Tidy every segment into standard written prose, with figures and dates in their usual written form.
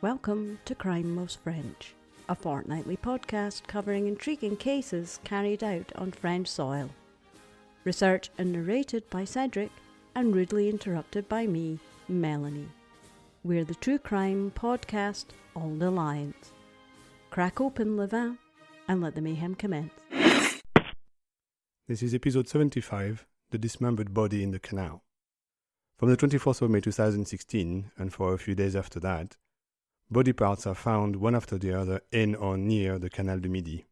Welcome to Crime Most French, a fortnightly podcast covering intriguing cases carried out on French soil. Researched and narrated by Cedric and rudely interrupted by me, Melanie. We're the true crime podcast All the Lions. Crack open le vin and let the mayhem commence. This is episode 75, The Dismembered Body in the Canal. From the 24th of May 2016, and for a few days after that, body parts are found one after the other in or near the Canal du Midi.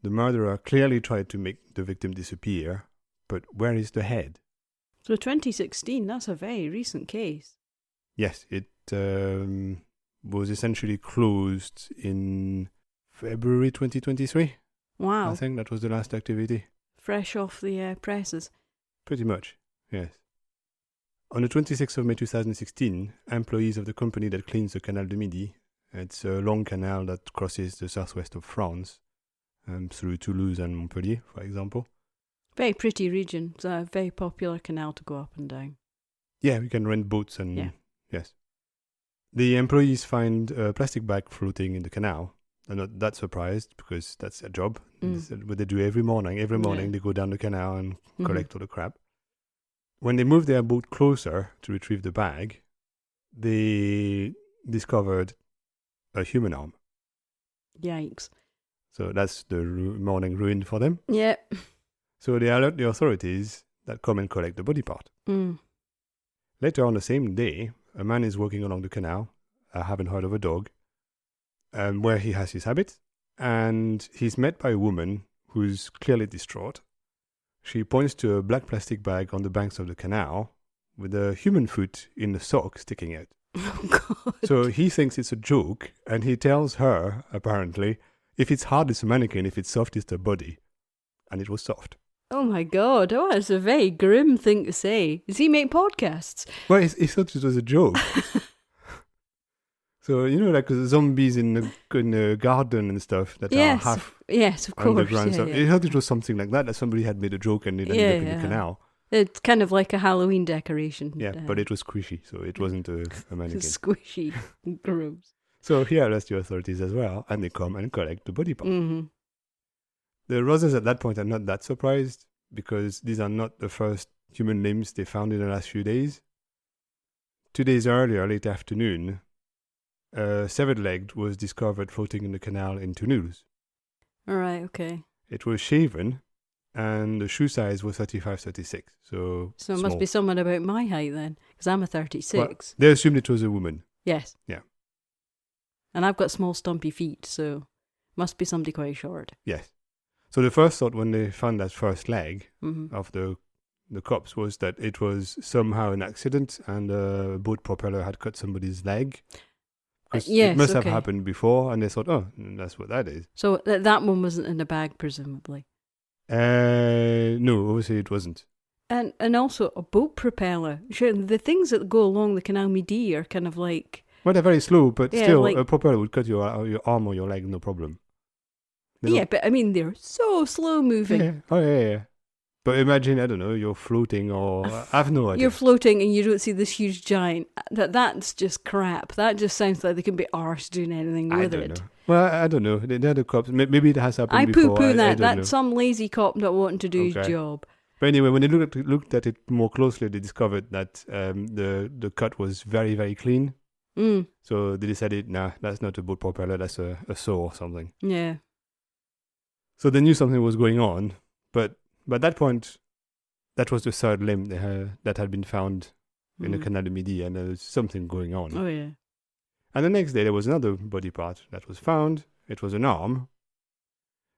The murderer clearly tried to make the victim disappear, but where is the head? So 2016, that's a very recent case. Yes, it was essentially closed in February 2023. Wow. I think that was the last activity. Fresh off the presses. Pretty much, yes. On the 26th of May 2016, employees of the company that cleans the Canal du Midi, it's a long canal that crosses the southwest of France, through Toulouse and Montpellier, for example. Very pretty region. It's a very popular canal to go up and down. Yeah, we can rent boats and... Yeah. Yes. The employees find a plastic bag floating in the canal. They're not that surprised because that's their job. That's what they do every morning. Every morning they go down the canal and collect all the crap. When they moved their boat closer to retrieve the bag, they discovered a human arm. Yikes. So that's the morning ruined for them. Yep. So they alert the authorities that come and collect the body part. Later on the same day, a man is walking along the canal. I haven't heard of a dog. Where he has his habit. And he's met by a woman who's clearly distraught. She points to a black plastic bag on the banks of the canal with a human foot in the sock sticking out. Oh, God. So he thinks it's a joke, and he tells her, apparently, if it's hard, it's a mannequin, if it's soft, it's a body. And it was soft. Oh, my God. Oh, that's a very grim thing to say. Does he make podcasts? Well, he thought it was a joke. So, you know, like the zombies in the garden and stuff that are half yes, of course. underground. Yeah, So yeah. he thought it was something like that somebody had made a joke and it ended up in the canal. It's kind of like a Halloween decoration. Yeah, but it was squishy, so it wasn't a mannequin. Squishy. Gross. So he alerts the authorities as well, and they come and collect the body part. Mm-hmm. The Roses at that point are not that surprised, because these are not the first human limbs they found in the last few days. 2 days earlier, late afternoon, a severed leg was discovered floating in the canal in Toulouse. All right, okay. It was shaven, and the shoe size was 35-36, so it small. must be someone about my height then, because I'm a 36. Well, they assumed it was a woman. Yes. Yeah. And I've got small stumpy feet, so must be somebody quite short. Yes. So the first thought when they found that first leg Mm-hmm. of the cops was that it was somehow an accident and a boat propeller had cut somebody's leg. Because it must have happened before, and they thought, oh, that's what that is. So that one wasn't in a bag, presumably? No, obviously it wasn't. And also a boat propeller. Sure, the things that go along the Canal Midi are kind of like... Well, they're very slow, but still, like, a propeller would cut your arm or your leg, no problem. But I mean, they're so slow moving. Yeah. Oh, yeah. But imagine, I don't know, you're floating or... I have no idea. You're floating and you don't see this huge giant. That's just crap. That just sounds like they can be arsed doing anything with it. I don't know. Well, I don't know. They're the cops. Maybe it has happened I before. poo-poo that. I don't know. That's some lazy cop not wanting to do his job. But anyway, when they looked at it more closely, they discovered that the cut was very, very clean. So they decided, nah, that's not a boat propeller, that's a saw or something. Yeah. So they knew something was going on, but at that point, that was the third limb that had been found in the Canal du Midi, and there was something going on. Oh, yeah. And the next day, there was another body part that was found. It was an arm.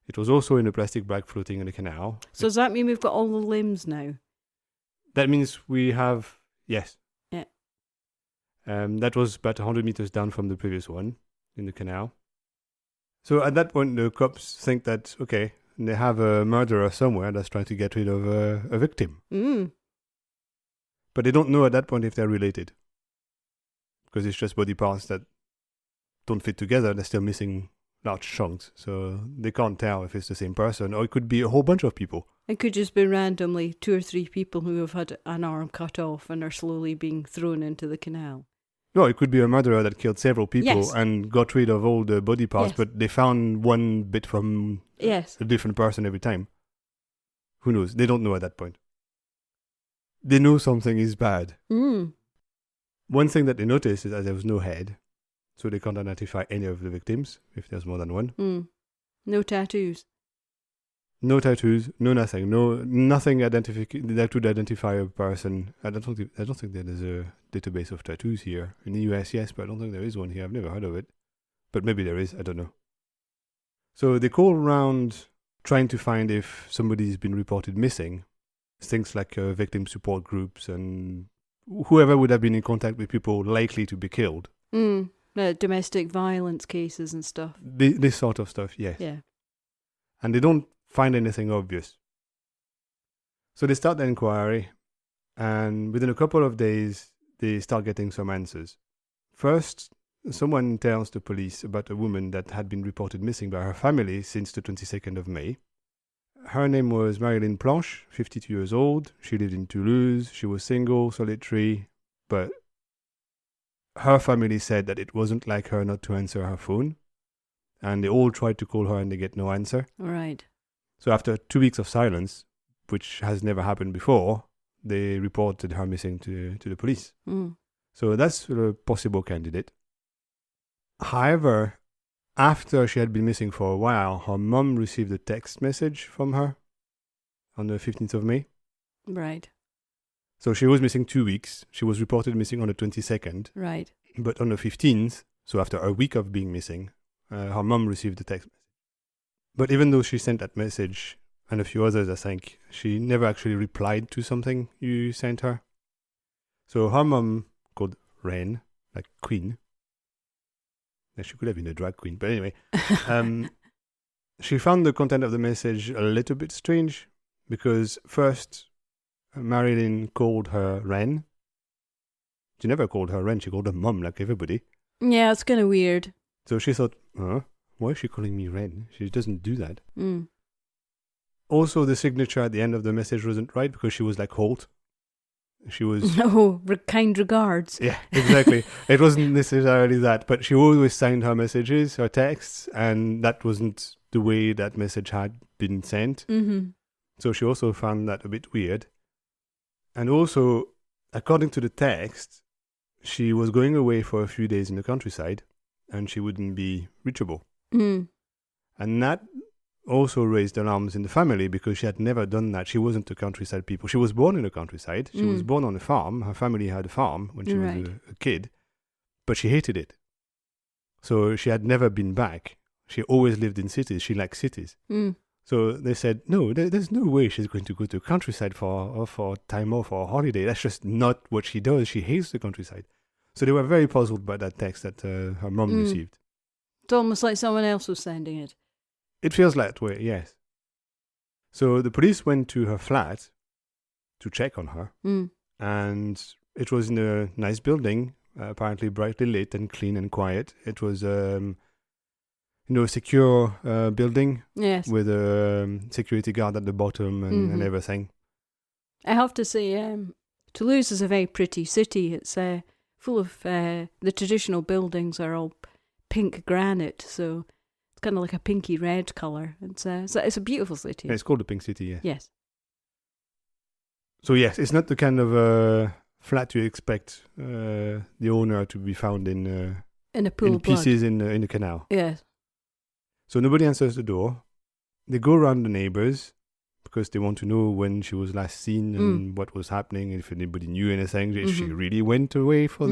It was also in a plastic bag floating in the canal. So does that mean we've got all the limbs now? That means we have, yes. Yeah. That was about 100 meters down from the previous one in the canal. So at that point, the cops think that, okay, they have a murderer somewhere that's trying to get rid of a victim. But they don't know at that point if they're related. Because it's just body parts that don't fit together. They're still missing large chunks. So they can't tell if it's the same person. Or it could be a whole bunch of people. It could just be randomly 2 or 3 people who have had an arm cut off and are slowly being thrown into the canal. No, it could be a murderer that killed several people Yes. and got rid of all the body parts, Yes. but they found one bit from Yes. a different person every time. Who knows? They don't know at that point. They know something is bad. Mm. One thing that they noticed is that there was no head, so they can't identify any of the victims, if there's more than one. Mm. No tattoos. No tattoos, no nothing, nothing that would identify a person. I don't think there is a database of tattoos here in the US. Yes, but I don't think there is one here. I've never heard of it, but maybe there is. I don't know. So they call around trying to find if somebody's been reported missing. Things like victim support groups and whoever would have been in contact with people likely to be killed. Domestic violence cases and stuff. This sort of stuff, yes. Yeah. And they don't find anything obvious. So they start the inquiry, and within a couple of days, they start getting some answers. First, someone tells the police about a woman that had been reported missing by her family since the 22nd of May. Her name was Marilyn Planche, 52 years old. She lived in Toulouse. She was single, solitary, but her family said that it wasn't like her not to answer her phone. And they all tried to call her and they get no answer. Right. So after 2 weeks of silence, which has never happened before, they reported her missing to the police. Mm. So that's a possible candidate. However, after she had been missing for a while, her mum received a text message from her on the 15th of May. Right. So she was missing 2 weeks. She was reported missing on the 22nd. Right. But on the 15th, so after a week of being missing, her mum received the text message. But even though she sent that message, and a few others, I think, she never actually replied to something you sent her. So her mum, called Reine, like Queen, she could have been a drag queen, but anyway, she found the content of the message a little bit strange, because first, Marilyn called her Reine. She never called her Reine, she called her mum like everybody. Yeah, it's kind of weird. So she thought, why is she calling me Reine? She doesn't do that. Mm. Also, the signature at the end of the message wasn't right because she was like Holt. She was... Oh, kind regards. Yeah, exactly. It wasn't necessarily that, but she always signed her messages, her texts, and that wasn't the way that message had been sent. Mm-hmm. So she also found that a bit weird. And also, according to the text, she was going away for a few days in the countryside, and she wouldn't be reachable. Mm. And that also raised alarms in the family because she had never done that. She wasn't a countryside people. She was born in the countryside. She was born on a farm. Her family had a farm when she was a kid, but she hated it. So she had never been back. She always lived in cities. She liked cities. Mm. So they said, no, there's no way she's going to go to countryside for time off or a holiday. That's just not what she does. She hates the countryside. So they were very puzzled by that text that her mum received. It's almost like someone else was sending it. It feels that way, yes. So the police went to her flat to check on her. Mm. And it was in a nice building, apparently brightly lit and clean and quiet. It was, a secure building. Yes. With a security guard at the bottom and everything. I have to say, Toulouse is a very pretty city. It's full of the traditional buildings are all pink granite, so it's kind of like a pinky red colour. It's a beautiful city. Yeah, it's called the Pink City, yeah. Yes. So yes, it's not the kind of flat you expect the owner to be found in a pool of pieces in the canal. Yes. So nobody answers the door. They go around the neighbours because they want to know when she was last seen and what was happening, if anybody knew anything, if she really went away for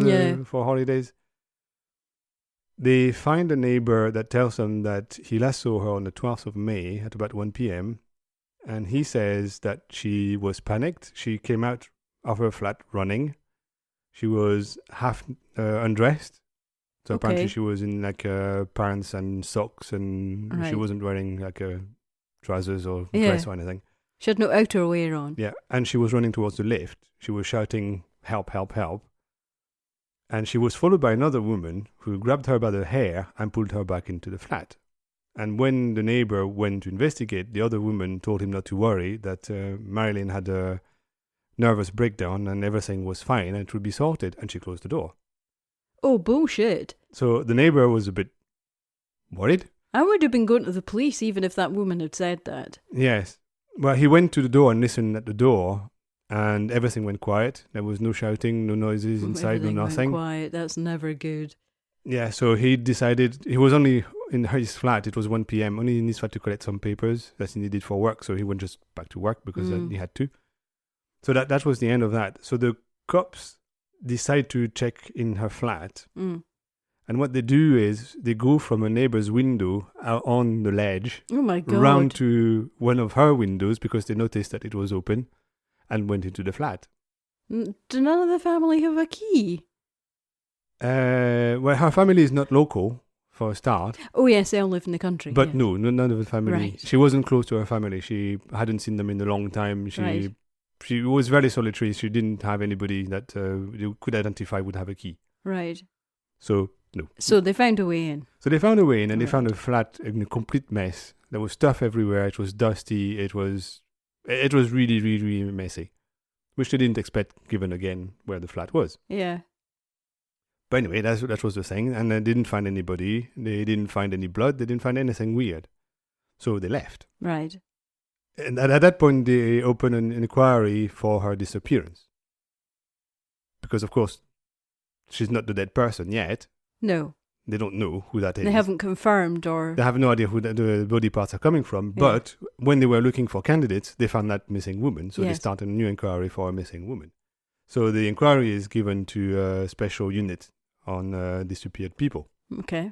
holidays. They find a neighbour that tells them that he last saw her on the 12th of May at about 1 p.m. And he says that she was panicked. She came out of her flat running. She was half undressed. So apparently she was in like pants and socks and she wasn't wearing like trousers or dress or anything. She had no outerwear on. Yeah, and she was running towards the lift. She was shouting, help, help, help. And she was followed by another woman who grabbed her by the hair and pulled her back into the flat. And when the neighbor went to investigate, the other woman told him not to worry, that Marilyn had a nervous breakdown and everything was fine and it would be sorted, and she closed the door. Oh, bullshit. So the neighbour was a bit worried. I would have been going to the police even if that woman had said that. Yes. Well, he went to the door and listened at the door, and everything went quiet. There was no shouting, no noises inside, Everything no nothing. went quiet. That's never good. Yeah, so he decided, he was only in his flat, it was 1 p.m, only in his flat to collect some papers that he needed for work, so he went just back to work because he had to. So that was the end of that. So the cops decide to check in her flat. And what they do is they go from a neighbor's window out on the ledge, Oh my God. round to one of her windows because they noticed that it was open, and went into the flat. Do none of the family have a key? Well, her family is not local, for a start. Oh yes, they all live in the country. But yeah. no, none of the family. Right. She wasn't close to her family. She hadn't seen them in a long time. She was very solitary. She didn't have anybody that you could identify would have a key. Right. So, no. So they found a way in. So they found a way in, and they found a flat in a complete mess. There was stuff everywhere. It was dusty. It was really, really, really messy, which they didn't expect, given again where the flat was. Yeah. But anyway, that was the thing, and they didn't find anybody. They didn't find any blood. They didn't find anything weird. So they left. Right. And at that point, they opened an inquiry for her disappearance. Because, of course, she's not the dead person yet. No. They don't know who that is. They haven't confirmed or... They have no idea who the body parts are coming from. Yeah. But when they were looking for candidates, they found that missing woman. So they Yes. started a new inquiry for a missing woman. So the inquiry is given to a special unit on disappeared people. Okay.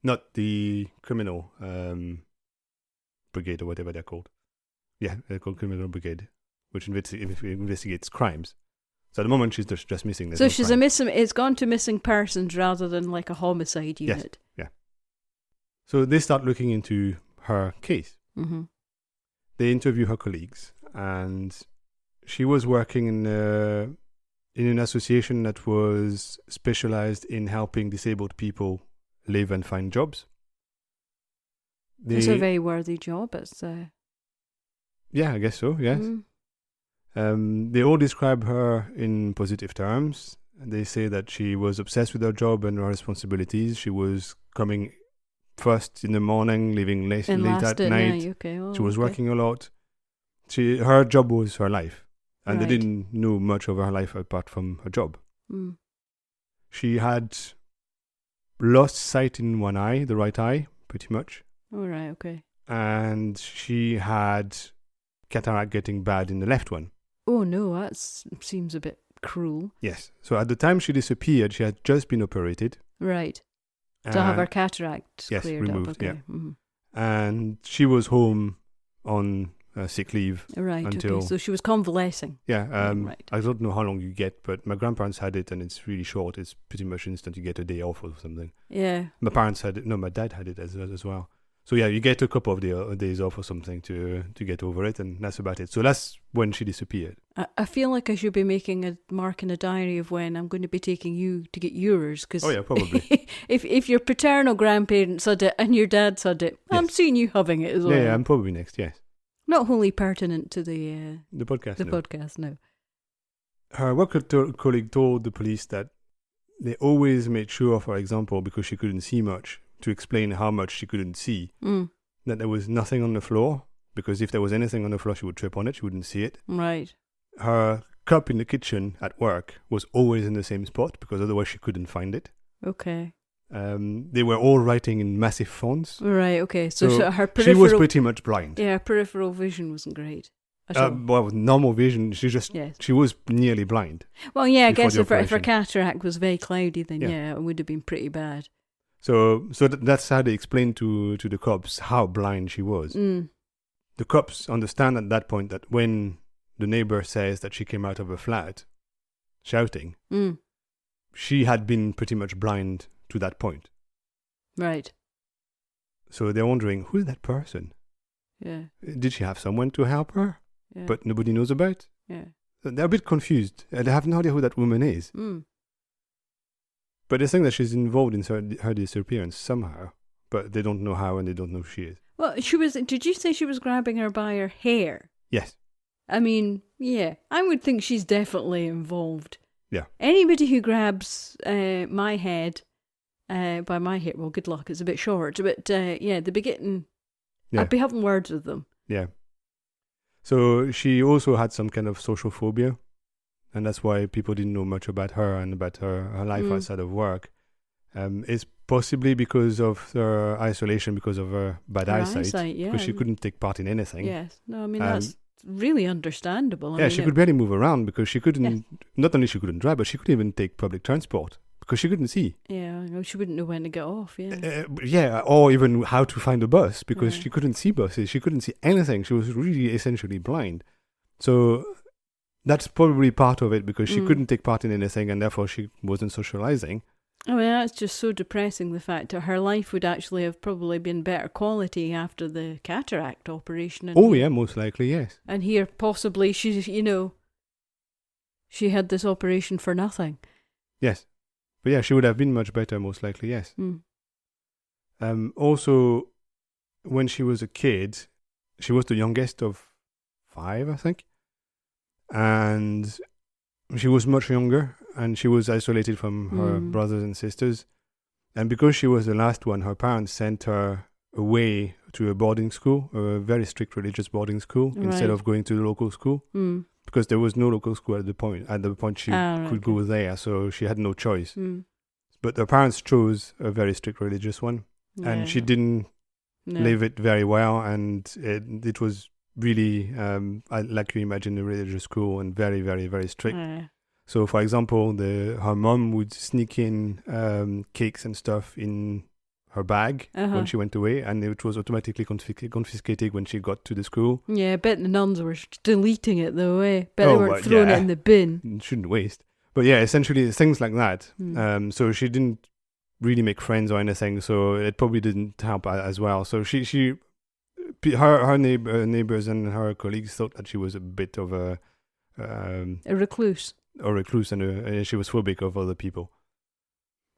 Not the criminal brigade or whatever they're called. Yeah, they're called criminal brigade, which investigates crimes. So at the moment, she's just missing. There's So no she's crime. it's gone to missing persons rather than like a homicide unit. Yeah. So they start looking into her case. Mm-hmm. They interview her colleagues, and she was working in an association that was specialized in helping disabled people live and find jobs. It's a very worthy job. It's Yeah, I guess so, yes. They all describe her in positive terms. They say that she was obsessed with her job and her responsibilities. She was coming first in the morning, leaving late at night. Okay. Oh, She was okay. working a lot. Her job was her life. And Right. they didn't know much of her life apart from her job. Mm. She had lost sight in one eye, the right eye, pretty much. All right. Okay. And she had cataract getting bad in the left one. Oh no, that seems a bit cruel. Yes. So at the time she disappeared, she had just been operated. Right. To have her and- cataract Yes, cleared removed, up. Okay. yeah. Mm-hmm. And she was home on sick leave. Right. Until- Okay. So she was convalescing. Yeah. Right. I don't know how long you get, but my grandparents had it, and it's really short. It's pretty much instant. You get a day off or something. Yeah. My parents had it. No, my dad had it as well. So yeah, you get a couple of days off or something to get over it, and that's about it. So that's when she disappeared. I feel like I should be making a mark in a diary of when I'm going to be taking you to get yours. Cause Oh yeah, probably. if your paternal grandparents had it and your dad's had it, I'm Yes. seeing you having it as well. Yeah, I'm probably next. Yes, Not wholly pertinent to the podcast. no. podcast, no. Her work colleague told the police that they always made sure, for example, because she couldn't see much, to explain how much she couldn't see, that there was nothing on the floor, because if there was anything on the floor, she would trip on it, she wouldn't see it. Right. Her cup in the kitchen at work was always in the same spot, because otherwise she couldn't find it. Okay. They were all writing in massive fonts. Right, okay. So her she peripheral... was pretty much blind. Yeah, her peripheral vision wasn't great at all. Well, with normal vision, Yes. she was nearly blind. Well, yeah, I before guess the if her operation. cataract was very cloudy, then Yeah. yeah, it would have been pretty bad. So that's how they explained to the cops how blind she was. Mm. The cops understand at that point that when the neighbor says that she came out of her flat shouting, she had been pretty much blind to that point. Right. So they're wondering, who's that person? Yeah. Did she have someone to help her, Yeah. but nobody knows about? Yeah. So they're a bit confused. They have no idea who that woman is. Mm. But they think that she's involved in her disappearance somehow, but they don't know how and they don't know who she is. Well, did you say she was grabbing her by her hair? Yes. I mean, yeah, I would think she's definitely involved Yeah. Anybody who grabs my head by my hair, well, good luck, it's a bit short, but they'd be getting, I'd be having words with them. Yeah. So she also had some kind of social phobia, and that's why people didn't know much about her and about her life outside of work. It's possibly because of her isolation, because of her bad eyesight, because she couldn't take part in anything. Yes. No, I mean, that's really understandable. She could barely move around because she couldn't, not only she couldn't drive, but she couldn't even take public transport because she couldn't see. Yeah, she wouldn't know when to get off, or even how to find a bus because she couldn't see buses. She couldn't see anything. She was really essentially blind. So that's probably part of it because she couldn't take part in anything and therefore she wasn't socializing. I mean, that's just so depressing, the fact that her life would actually have probably been better quality after the cataract operation. And most likely, yes. And here, possibly, she had this operation for nothing. Yes. But yeah, she would have been much better, most likely, yes. Also, when she was a kid, she was the youngest of 5, I think. And she was much younger, and she was isolated from her brothers and sisters. And because she was the last one, her parents sent her away to a boarding school, a very strict religious boarding school, instead of going to the local school. Because there was no local school at the point she could go there, so she had no choice. But her parents chose a very strict religious one, and she didn't live it very well, and it was really, like you imagine, a religious school, and very, very, very strict. So, for example, her mom would sneak in cakes and stuff in her bag when she went away, and it was automatically confiscated when she got to the school. Yeah, I bet the nuns were deleting it though, Bet they weren't throwing it in the bin. Shouldn't waste. But yeah, essentially things like that. So she didn't really make friends or anything, so it probably didn't help as well. So her neighbors and her colleagues thought that she was a bit of a recluse. And she was phobic of other people.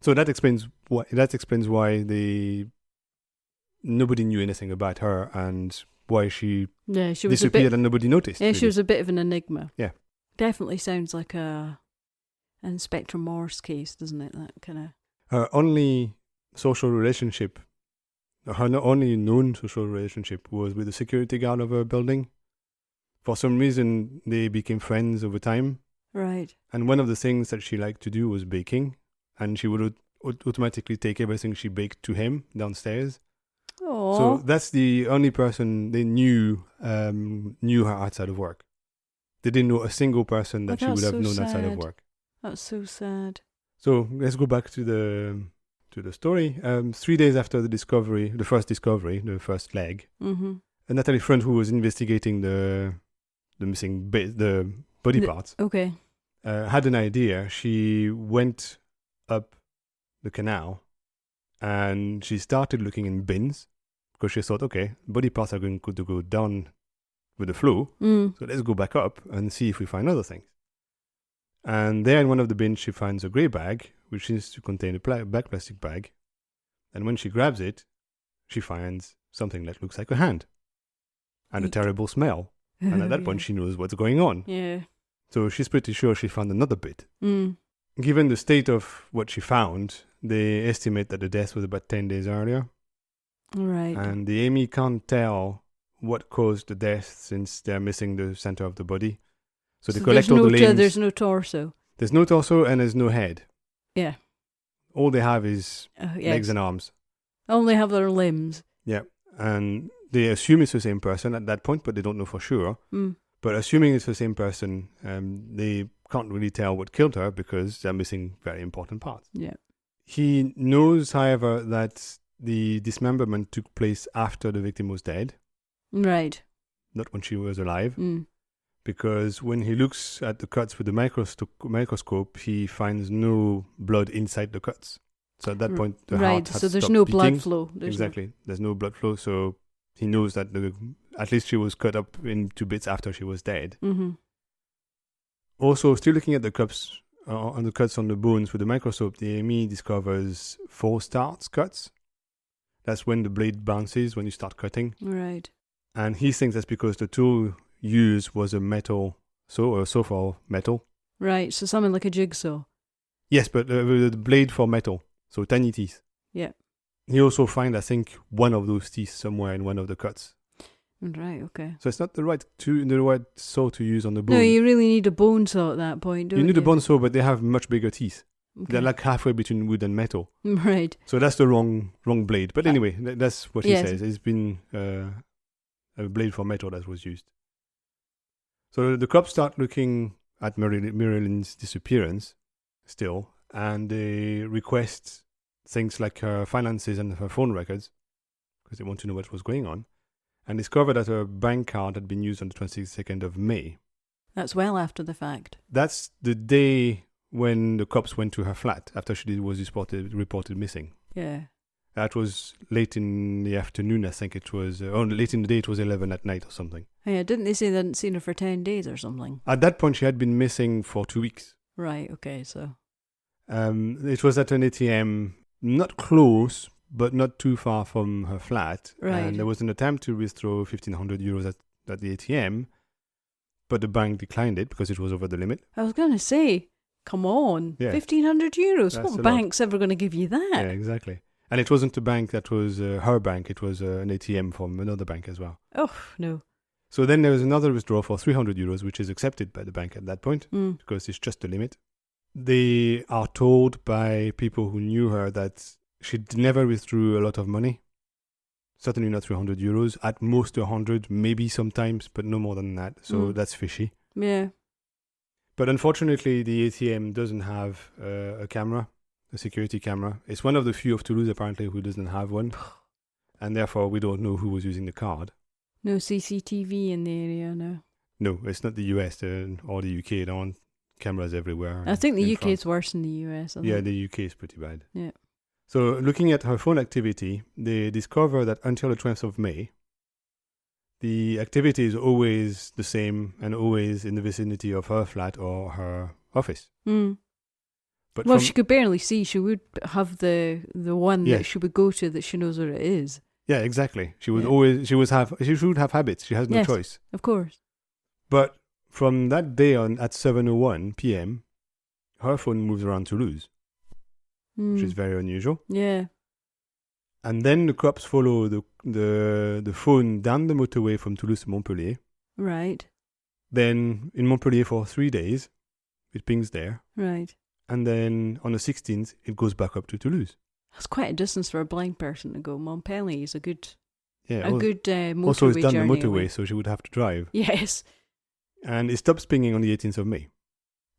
So that explains why nobody knew anything about her and why she disappeared and nobody noticed. Yeah, really. She was a bit of an enigma. Yeah. Definitely sounds like an Inspector Morse case, doesn't it? That kind of. Her only social relationship, her only known social relationship was with the security guard of her building. For some reason, they became friends over time. Right. And one of the things that she liked to do was baking. And she would automatically take everything she baked to him downstairs. Aww. So that's the only person they knew her outside of work. They didn't know a single person that she would have known outside of work. That's so sad. So let's go back to the story. 3 days after the first discovery, the first leg, Natalie Front, who was investigating the missing the body parts, had an idea. She went up the canal and she started looking in bins because she thought, okay, body parts are going to go down with the flow, so let's go back up and see if we find other things. And there in one of the bins she finds a grey bag which seems to contain a black plastic bag, and when she grabs it she finds something that looks like a hand and a terrible smell. And at that point she knows what's going on. Yeah. So she's pretty sure she found another bit. Given the state of what she found, they estimate that the death was about 10 days earlier. Right. And the AMI can't tell what caused the death since they're missing the center of the body. So they collect all the limbs. There's no torso. There's no torso and there's no head. Yeah. All they have is legs and arms. Only have their limbs. Yeah. And they assume it's the same person at that point, but they don't know for sure. But assuming it's the same person, they can't really tell what killed her because they're missing very important parts. Yeah. He knows, however, that the dismemberment took place after the victim was dead. Right. Not when she was alive. Because when he looks at the cuts with the microscope, he finds no blood inside the cuts. So at that point, the heart had so there's stopped no beating. blood flow. There's no blood flow, so he knows that at least she was cut up into bits after she was dead. Also, still looking at the cuts on the bones with the microscope, the AME discovers 4 starts cuts. That's when the blade bounces when you start cutting. Right. And he thinks that's because the tool used was a metal, so far metal. Right, so something like a jigsaw. Yes, but with a blade for metal, so tiny teeth. Yeah. He also find, I think, one of those teeth somewhere in one of the cuts. Right, okay. So it's not the right saw to use on the bone. No, you really need a bone saw at that point, don't you? You need a bone saw, but they have much bigger teeth. Okay. They're like halfway between wood and metal. Right. So that's the wrong blade. But anyway, that's what he Yes. says. It's been a blade for metal that was used. So the cops start looking at Marilyn's disappearance still, and they request things like her finances and her phone records because they want to know what was going on, and discover that her bank card had been used on the 22nd of May. That's well after the fact. That's the day when the cops went to her flat after she was reported missing. Yeah. That was late in the afternoon, I think it was. Late in the day, it was 11 at night or something. Yeah, didn't they say they hadn't seen her for 10 days or something? At that point, she had been missing for 2 weeks. Right, okay, so. It was at an ATM, not close, but not too far from her flat. Right. And there was an attempt to withdraw 1,500 euros at the ATM, but the bank declined it because it was over the limit. I was going to say, come on, Yeah. 1,500 euros. That's What a bank's ever going to give you that? Yeah, exactly. And it wasn't a bank that was her bank, it was an ATM from another bank as well. Oh, no. So then there was another withdrawal for 300 euros, which is accepted by the bank at that point, Mm. because it's just the limit. They are told by people who knew her that she never withdrew a lot of money. Certainly not 300 euros, at most 100, maybe sometimes, but no more than that. So that's fishy. Yeah. But unfortunately, the ATM doesn't have a camera, a security camera. It's one of the few of Toulouse, apparently, who doesn't have one. And therefore, we don't know who was using the card. No CCTV in the area, no. No, it's not the US or the UK. There aren't cameras everywhere. I think the in UK France. is worse than the US. Yeah, the UK is pretty bad. Yeah. So looking at her phone activity, they discover that until the 12th of May, the activity is always the same and always in the vicinity of her flat or her office. Mm. But Well, she could barely see. She would have the one Yeah. that she would go to that she knows where it is. yeah, exactly. She would Yeah. she should have habits. She has no Yes. choice. Of course. But from that day on at 7:01 p.m., her phone moves around Toulouse, which is very unusual. Yeah. And then the cops follow the phone down the motorway from Toulouse to Montpellier. Right. Then in Montpellier for 3 days, it pings there. Right. And then on the 16th, it goes back up to Toulouse. That's quite a distance for a blind person to go. Montpellier is a good Yeah. motorway Also, it's down the journey motorway, away. so she would have to drive. Yes. And it stops pinging on the 18th of May.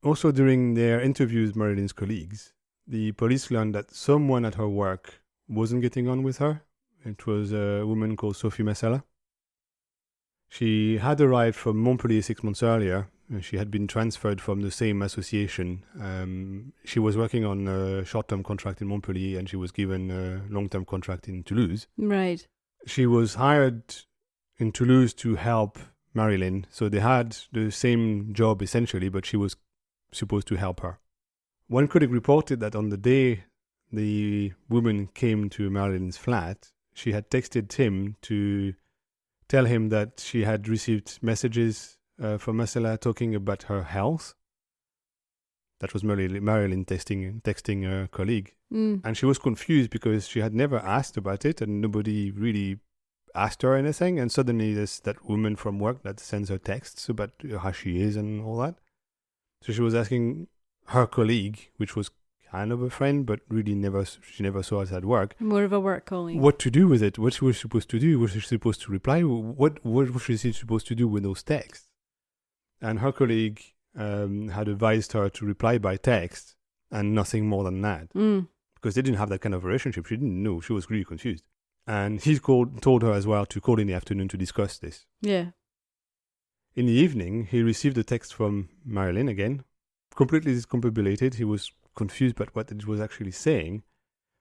Also, during their interviews with Marilyn's colleagues, the police learned that someone at her work wasn't getting on with her. It was a woman called Sophie Messala. She had arrived from Montpellier 6 months earlier. She had been transferred from the same association. She was working on a short-term contract in Montpellier, and she was given a long-term contract in Toulouse. Right. She was hired in Toulouse to help Marilyn, so they had the same job essentially, but she was supposed to help her. One colleague reported that on the day the woman came to Marilyn's flat, she had texted Tim to tell him that she had received messages from Marcella talking about her health. That was Marilyn texting her colleague. Mm. And she was confused because she had never asked about it and nobody really asked her anything. And suddenly there's that woman from work that sends her texts about how she is and all that. So she was asking her colleague, which was kind of a friend, but really she never saw us at work. More of a work colleague. What to do with it? What she was supposed to do? Was she supposed to reply? What was she supposed to do with those texts? And her colleague had advised her to reply by text and nothing more than that. Mm. Because they didn't have that kind of relationship. She didn't know. She was really confused. And he told her as well to call in the afternoon to discuss this. Yeah. In the evening, he received a text from Marilyn again, completely discombobulated. He was confused about what it was actually saying.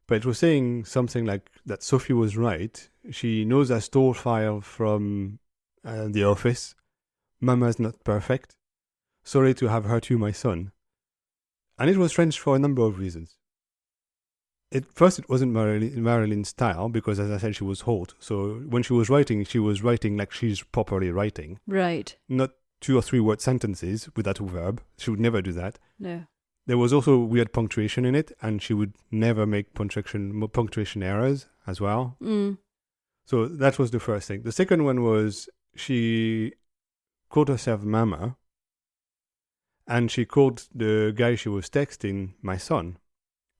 But it was saying something like that Sophie was right. She knows a store file from the office. Mama's not perfect. Sorry to have hurt you, my son. And it was strange for a number of reasons. First, it wasn't Marilyn's style because, as I said, she was hot. So when she was writing like she's properly writing. Right. Not 2 or 3 word sentences without a verb. She would never do that. No. There was also weird punctuation in it, and she would never make punctuation errors as well. Mm. So that was the first thing. The second one was she called herself Mama, and she called the guy she was texting my son.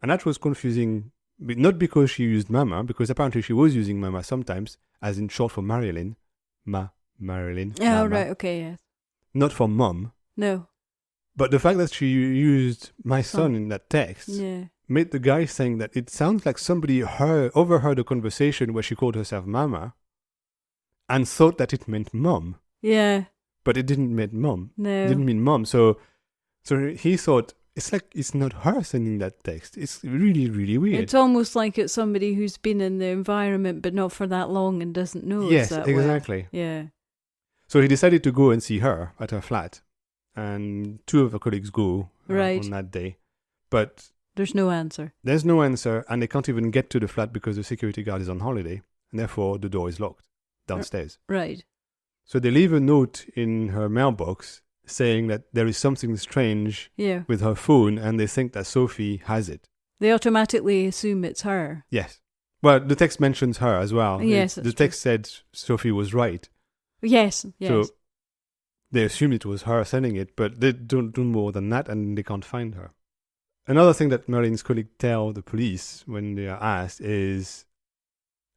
And that was confusing, not because she used Mama, because apparently she was using Mama sometimes, as in short for Marilyn. Marilyn. Oh, Mama. right, okay, yes. Not for mum. No. But the fact that she used my son in that text made the guy saying that it sounds like somebody overheard a conversation where she called herself Mama and thought that it meant mum. Yeah. But it didn't mean mum. No. It didn't mean mum. So he thought, it's like it's not her sending that text. It's really, really weird. It's almost like it's somebody who's been in the environment but not for that long and doesn't know Yes, that exactly. well. Yeah. So he decided to go and see her at her flat. And 2 of her colleagues go on that day. But there's no answer. There's no answer, and they can't even get to the flat because the security guard is on holiday. And therefore, the door is locked downstairs. Right. So they leave a note in her mailbox saying that there is something strange with her phone, and they think that Sophie has it. They automatically assume it's her. Yes. Well, the text mentions her as well. Yes, the text said Sophie was right. Yes, yes. So they assume it was her sending it, but they don't do more than that, and they can't find her. Another thing that Marilyn's colleagues tell the police when they are asked is,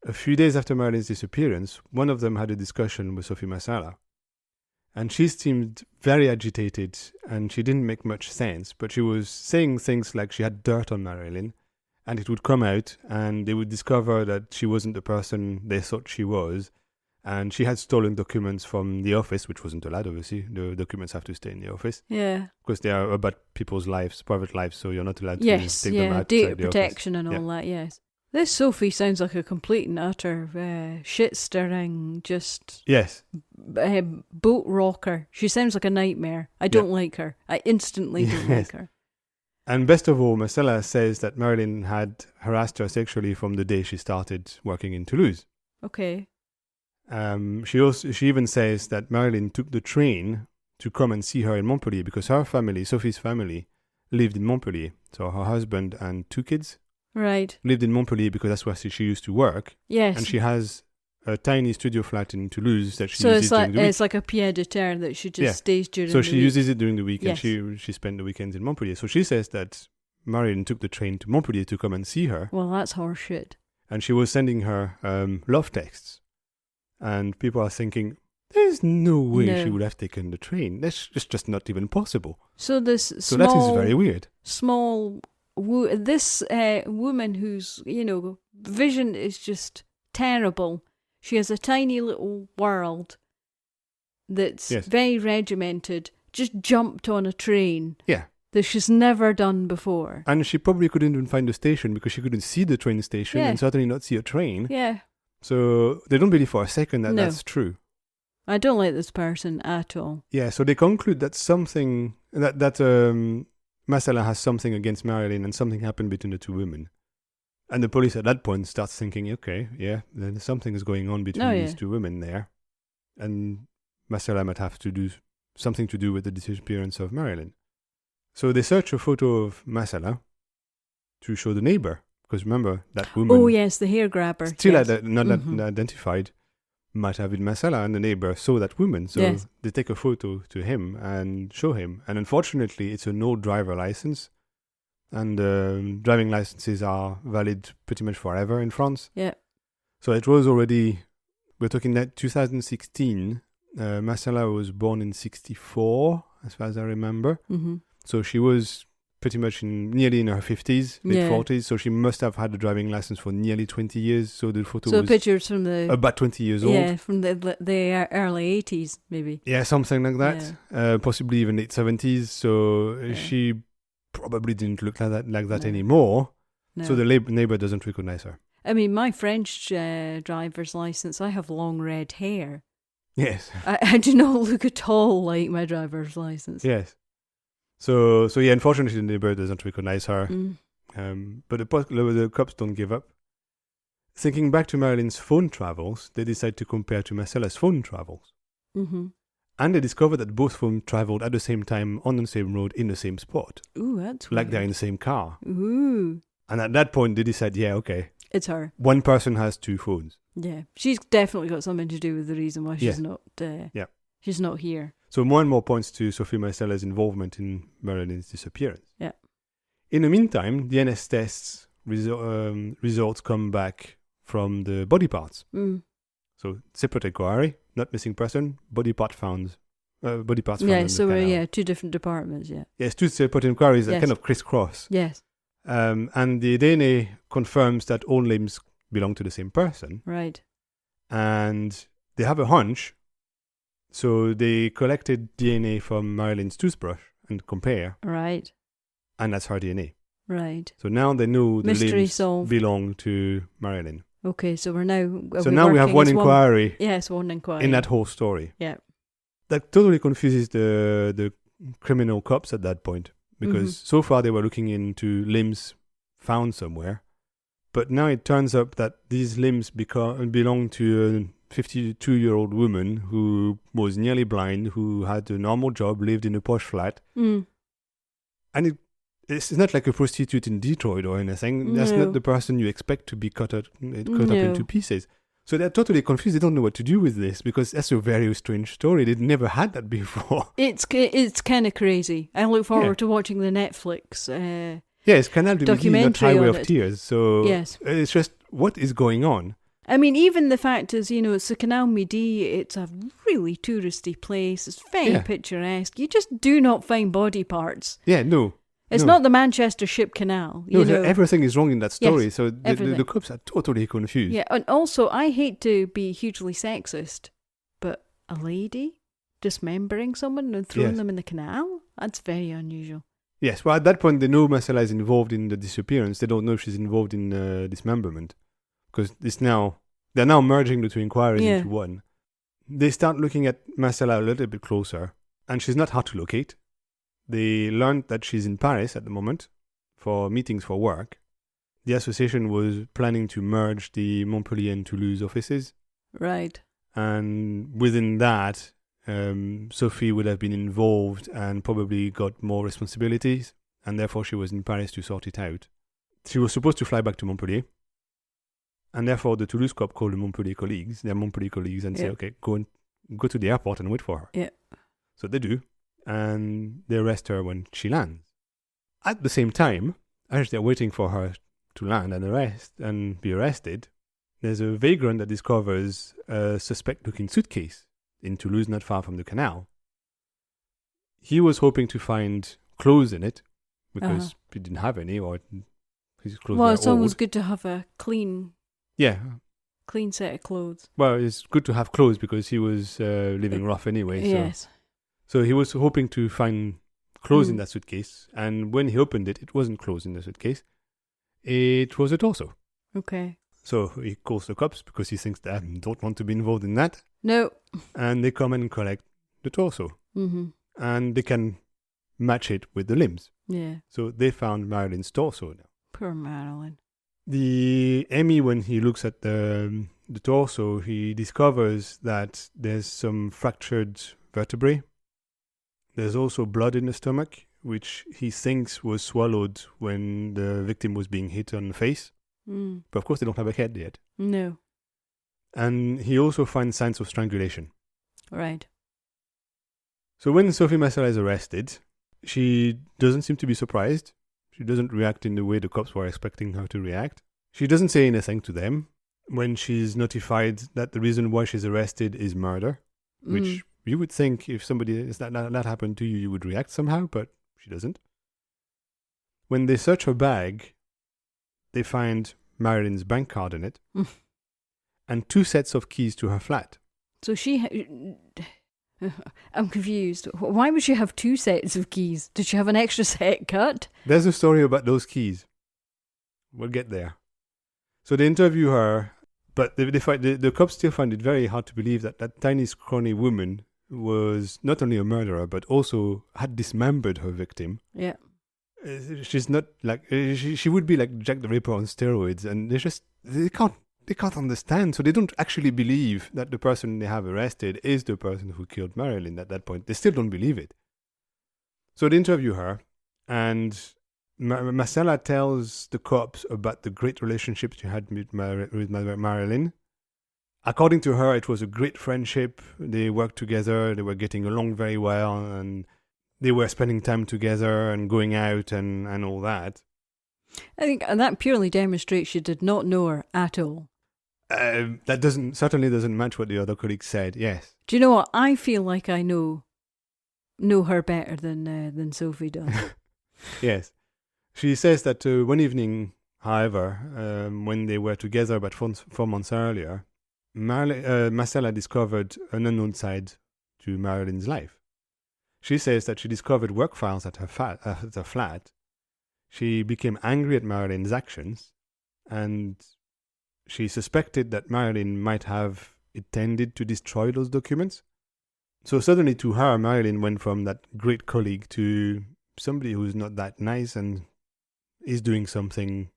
a few days after Marilyn's disappearance, one of them had a discussion with Sophie Masala. And she seemed very agitated, and she didn't make much sense, but she was saying things like she had dirt on Marilyn, and it would come out, and they would discover that she wasn't the person they thought she was, and she had stolen documents from the office, which wasn't allowed, obviously. The documents have to stay in the office. Yeah. Because they are about people's lives, private lives, so you're not allowed to take them outside data the protection office. and all that, yes. This Sophie sounds like a complete and utter shit-stirring, just Yes. Boat rocker. She sounds like a nightmare. I don't like her. I instantly don't like her. And best of all, Marcella says that Marilyn had harassed her sexually from the day she started working in Toulouse. Okay. She even says that Marilyn took the train to come and see her in Montpellier because her family, Sophie's family, lived in Montpellier. So her husband and 2 kids lived in Montpellier because that's where she used to work. Yes. And she has a tiny studio flat in Toulouse that she uses during the week. It's like a pied-à-terre that she just stays during the week. So she uses it during the week, and she spent the weekends in Montpellier. So she says that Marilyn took the train to Montpellier to come and see her. Well, that's horseshit. And she was sending her love texts. And people are thinking, there's no way she would have taken the train. That's just not even possible. So that is very weird. This woman whose, vision is just terrible. She has a tiny little world that's very regimented, just jumped on a train. Yeah. That she's never done before. And she probably couldn't even find the station because she couldn't see the train station and certainly not see a train. Yeah. So they don't believe for a second that that's true. I don't like this person at all. Yeah, so they conclude that Marcella has something against Marilyn and something happened between the 2 women. And the police at that point starts thinking, okay, then something is going on between these 2 women there. And Marcella might have to do something to do with the disappearance of Marilyn. So they search a photo of Marcella to show the neighbor. Because remember, that woman... Oh, yes, the hair grabber. Still not identified, might have been Marcella, and the neighbor saw that woman. So they take a photo to him and show him. And unfortunately, it's a no driver license. And driving licenses are valid pretty much forever in France. Yeah. So it was already... We're talking that 2016. Marcella was born in 64, as far as I remember. Mm-hmm. So she was... pretty much nearly in her 50s, mid-40s, so she must have had a driving license for nearly 20 years, so the photo was... pictures from the... About 20 years old. Yeah, from the early 80s, maybe. Yeah, something like that. Yeah. Possibly even late 70s, so she probably didn't look like that anymore, so the neighbor doesn't recognize her. I mean, my French driver's license, I have long red hair. Yes. I do not look at all like my driver's license. Yes. So unfortunately, the neighbor doesn't recognize her. But the cops don't give up. Thinking back to Marilyn's phone travels, they decide to compare to Marcella's phone travels. Mm-hmm. And they discovered that both of them travelled at the same time on the same road in the same spot. Ooh, that's like weird. they're in the same car. Ooh. And at that point, they decide, yeah, okay. It's her. One person has 2 phones. Yeah. She's definitely got something to do with the reason why she's not she's not here. So more and more points to Sophie Marcella's involvement in Marilyn's disappearance. Yeah. In the meantime, DNS tests results come back from the body parts. Mm. So separate inquiry, not missing person, body parts found. Yeah, so 2 different departments, yeah. Yes, 2 separate inquiries that kind of crisscross. Yes. And the DNA confirms that all limbs belong to the same person. Right. And they have a hunch. So they collected DNA from Marilyn's toothbrush and compare. Right. And that's her DNA. Right. So now they know the Mystery limbs solved. belong to Marilyn. Okay, so we're now... So now we have one inquiry. Yes, one inquiry. In that whole story. Yeah. That totally confuses the criminal cops at that point. Because so far they were looking into limbs found somewhere. But now it turns up that these limbs belong to a 52-year-old woman who was nearly blind, who had a normal job, lived in a posh flat. Mm. And it's not like a prostitute in Detroit or anything. That's not the person you expect to be cut up into pieces. So they're totally confused. They don't know what to do with this because that's a very strange story. They'd never had that before. It's kind of crazy. I look forward to watching the Netflix it's Canal du Midi, not Highway of Tears. So it's just, what is going on? I mean, even the fact is, it's the Canal Midi. It's a really touristy place. It's very picturesque. You just do not find body parts. Yeah, no. It's not the Manchester Ship Canal. Everything is wrong in that story. Yes, so the cops are totally confused. Yeah, and also, I hate to be hugely sexist, but a lady dismembering someone and throwing them in the canal? That's very unusual. Yes, well, at that point, they know Marcella is involved in the disappearance. They don't know if she's involved in dismemberment. Because they're now merging the 2 inquiries into one. They start looking at Marcella a little bit closer, and she's not hard to locate. They learned that she's in Paris at the moment for meetings for work. The association was planning to merge the Montpellier and Toulouse offices. Right. And within that, Sophie would have been involved and probably got more responsibilities, and therefore she was in Paris to sort it out. She was supposed to fly back to Montpellier, and therefore the Toulouse cop called their Montpellier colleagues, and say, okay, go to the airport and wait for her. Yeah. So they do, and they arrest her when she lands. At the same time, as they're waiting for her to land and be arrested, there's a vagrant that discovers a suspect-looking suitcase in Toulouse, not far from the canal. He was hoping to find clothes in it because he didn't have any, or his clothes were it's always old. good to have a clean set of clothes. Well, it's good to have clothes because he was living rough anyway. Yes. So he was hoping to find clothes in that suitcase, and when he opened it, it wasn't clothes in the suitcase. It was a torso. Okay. So he calls the cops because he thinks they don't want to be involved in that. No. And they come and collect the torso. Mm-hmm. And they can match it with the limbs. Yeah. So they found Marilyn's torso now. Poor Marilyn. The Emmy, when he looks at the torso, he discovers that there's some fractured vertebrae. There's also blood in the stomach, which he thinks was swallowed when the victim was being hit on the face. Mm. But of course, they don't have a head yet. No. And he also finds signs of strangulation. Right. So when Sophie Marcella is arrested, she doesn't seem to be surprised. She doesn't react in the way the cops were expecting her to react. She doesn't say anything to them when she's notified that the reason why she's arrested is murder, which you would think if that happened to you, you would react somehow, but she doesn't. When they search her bag, they find Marilyn's bank card in it and 2 sets of keys to her flat. So I'm confused. Why would she have 2 sets of keys? Did she have an extra set cut? There's a story about those keys. We'll get there. So they interview her, but the cops still find it very hard to believe that tiny, scrawny woman was not only a murderer, but also had dismembered her victim. Yeah. She's not like... She would be like Jack the Ripper on steroids, and they can't they can't understand. So they don't actually believe that the person they have arrested is the person who killed Marilyn at that point. They still don't believe it. So they interview her, and Marcella tells the cops about the great relationship she had with Marilyn. According to her, it was a great friendship. They worked together. They were getting along very well, and they were spending time together and going out and all that. I think that purely demonstrates she did not know her at all. That certainly doesn't match what the other colleagues said. Yes. Do you know what? I feel like I know her better than Sophie does. Yes. She says that one evening, however, when they were together about 4 months earlier, Marcella discovered an unknown side to Marilyn's life. She says that she discovered work files at her flat. She became angry at Marilyn's actions, and she suspected that Marilyn might have intended to destroy those documents. So suddenly to her, Marilyn went from that great colleague to somebody who's not that nice and is doing something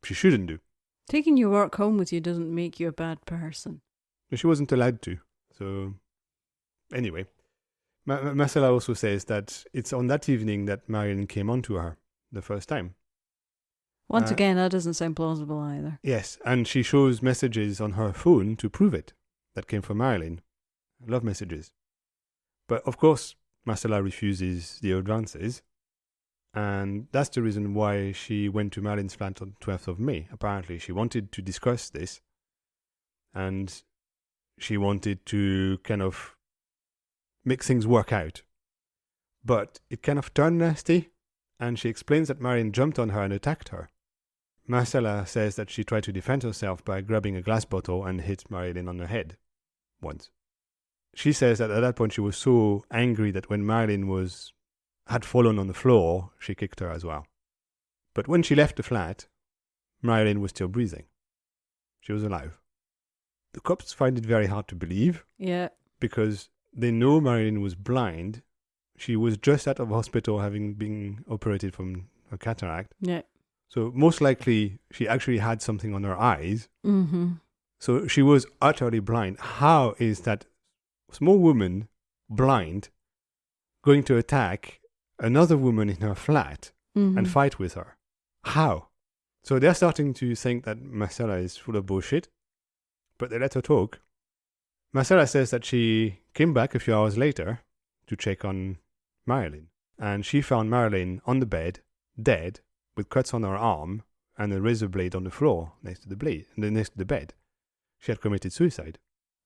she shouldn't do. Taking your work home with you doesn't make you a bad person. But she wasn't allowed to. So anyway, Marcella also says that it's on that evening that Marilyn came onto her the first time. Once again, that doesn't sound plausible either. Yes, and she shows messages on her phone to prove it. That came from Marilyn. Love messages. But of course, Marcella refuses the advances. And that's the reason why she went to Marilyn's flat on 12th of May. Apparently, she wanted to discuss this. And she wanted to kind of make things work out. But it kind of turned nasty. And she explains that Marilyn jumped on her and attacked her. Marcella says that she tried to defend herself by grabbing a glass bottle and hit Marilyn on the head once. She says that at that point she was so angry that when Marilyn had fallen on the floor, she kicked her as well. But when she left the flat, Marilyn was still breathing. She was alive. The cops find it very hard to believe. Yeah. Because they know Marilyn was blind. She was just out of hospital having been operated from a cataract. Yeah. So most likely she actually had something on her eyes. Mm-hmm. So she was utterly blind. How is that small woman, blind, going to attack another woman in her flat and fight with her? How? So they're starting to think that Marcella is full of bullshit, but they let her talk. Marcella says that she came back a few hours later to check on Marilyn, and she found Marilyn on the bed, dead, with cuts on her arm and a razor blade on the floor next to the bed. She had committed suicide.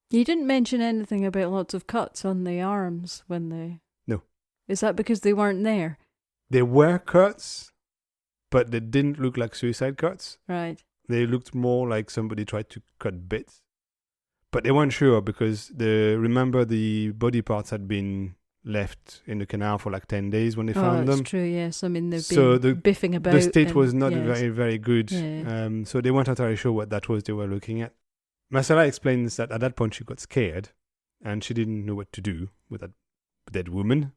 You didn't mention anything about lots of cuts on the arms when they... No. Is that because they weren't there? There were cuts, but they didn't look like suicide cuts. Right. They looked more like somebody tried to cut bits. But they weren't sure because remember the body parts had been left in the canal for like 10 days when they found them. That's true, yes. I mean, they've been biffing about. The state was not very, very good. Yeah. So they weren't entirely sure what that was they were looking at. Marcella explains that at that point she got scared and she didn't know what to do with that dead woman.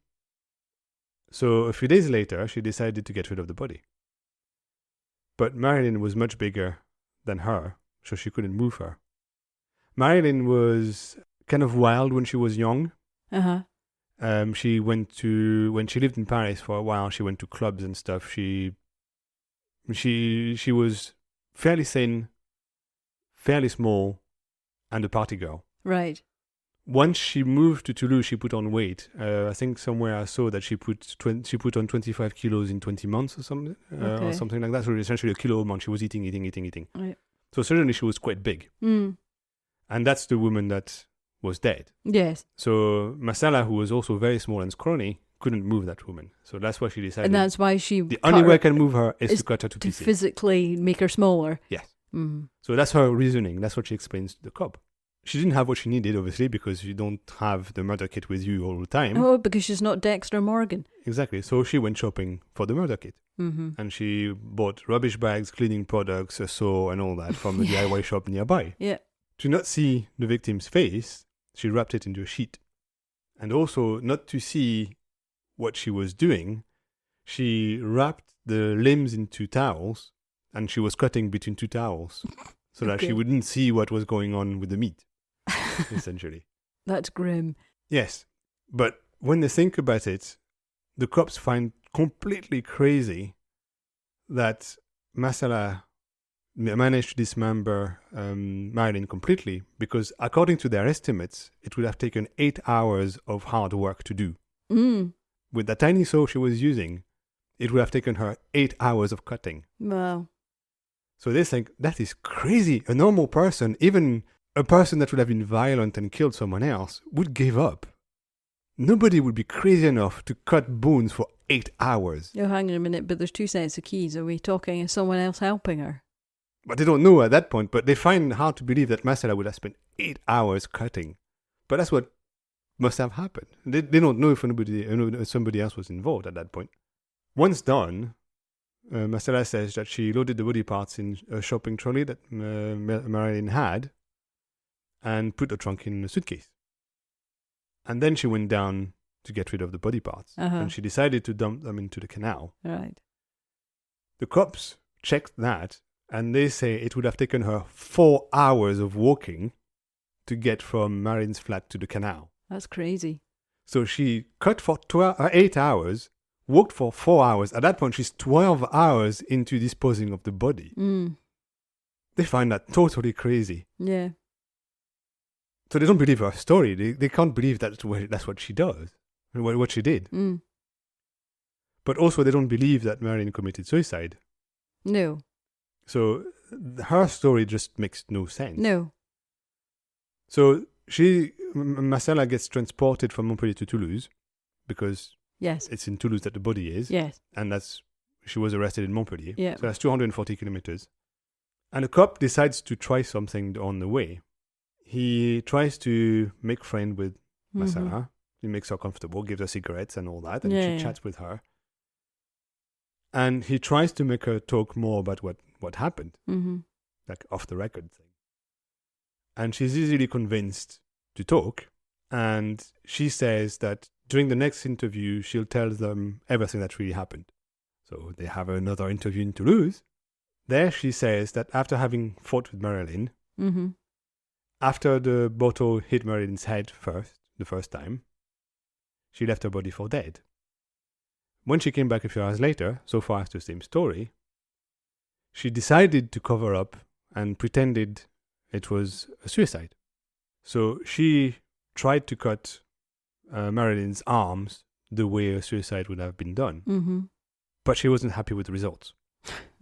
So a few days later, she decided to get rid of the body. But Marilyn was much bigger than her, so she couldn't move her. Marilyn was kind of wild when she was young. Uh-huh. When she lived in Paris for a while, she went to clubs and stuff. She was fairly thin, fairly small, and a party girl. Right. Once she moved to Toulouse, she put on weight. I think somewhere I saw that she put on 25 kilos in 20 months or something, or something like that. So essentially a kilo a month. She was eating. Right. So certainly she was quite big. Mm. And that's the woman that was dead. Yes. So Marcella, who was also very small and scrawny, couldn't move that woman. So that's why she decided. And that's why the only way I can move her is to cut her to pieces. To physically make her smaller. Yes. Mm. So that's her reasoning. That's what she explains to the cop. She didn't have what she needed, obviously, because you don't have the murder kit with you all the time. Oh, because she's not Dexter Morgan. Exactly. So she went shopping for the murder kit. Mm-hmm. And she bought rubbish bags, cleaning products, a saw, and all that from the DIY shop nearby. Yeah. To not see the victim's face, she wrapped it into a sheet. And also, not to see what she was doing, she wrapped the limbs into towels, and she was cutting between two towels. so that she wouldn't see what was going on with the meat, essentially. That's grim. Yes, but when they think about it, the cops find completely crazy that Masala managed to dismember Marilyn completely, because according to their estimates, it would have taken 8 hours of hard work to do. With the tiny saw she was using, it would have taken her 8 hours of cutting. Wow. So they think, that is crazy. A normal person, even a person that would have been violent and killed someone else, would give up. Nobody would be crazy enough to cut bones for 8 hours. Oh, hang on a minute, but there's 2 sets of keys. Are we talking of someone else helping her? But they don't know at that point, but they find hard to believe that Masala would have spent 8 hours cutting. But that's what must have happened. They don't know if somebody else was involved at that point. Once done, Masala says that she loaded the body parts in a shopping trolley that Marilyn had and put the trunk in a suitcase. And then she went down to get rid of the body parts. And she decided to dump them into the canal. Right. The cops checked that, and they say it would have taken her 4 hours of walking to get from Marilyn's flat to the canal. That's crazy. So she cut for 8 hours, walked for 4 hours. At that point, she's 12 hours into disposing of the body. They find that totally crazy. Yeah. So they don't believe her story. They can't believe that's what she does, what she did. But also they don't believe that Marilyn committed suicide. No. So her story just makes no sense. No. So Masala gets transported from Montpellier to Toulouse, because it's in Toulouse that the body is. Yes. And she was arrested in Montpellier. Yeah. So that's 240 kilometers. And the cop decides to try something on the way. He tries to make friends with Masala. He makes her comfortable, gives her cigarettes and all that, and she chats with her. And he tries to make her talk more about what happened, like off the record thing. And she's easily convinced to talk. And she says that during the next interview, she'll tell them everything that really happened. So they have another interview in Toulouse. There she says that after having fought with Marilyn, after the bottle hit Marilyn's head the first time, she left her body for dead. When she came back a few hours later, so far as the same story, she decided to cover up and pretended it was a suicide. So she tried to cut Marilyn's arms the way a suicide would have been done. But she wasn't happy with the results.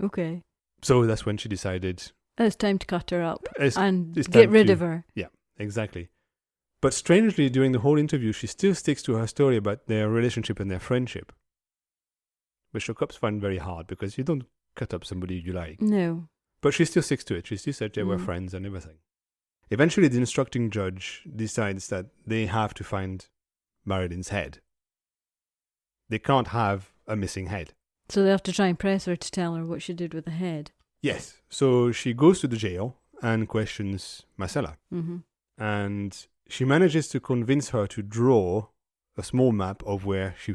Okay. So that's when she decided... It's time to cut her up and it's get rid of her. Yeah, exactly. But strangely, during the whole interview, she still sticks to her story about their relationship and their friendship, which the cops find very hard, because you don't cut up somebody you like. No. But she still sticks to it. She still said they were friends and everything. Eventually, the instructing judge decides that they have to find Marilyn's head. They can't have a missing head. So they have to try and press her to tell her what she did with the head. Yes. So she goes to the jail and questions Masala. And she manages to convince her to draw a small map of where she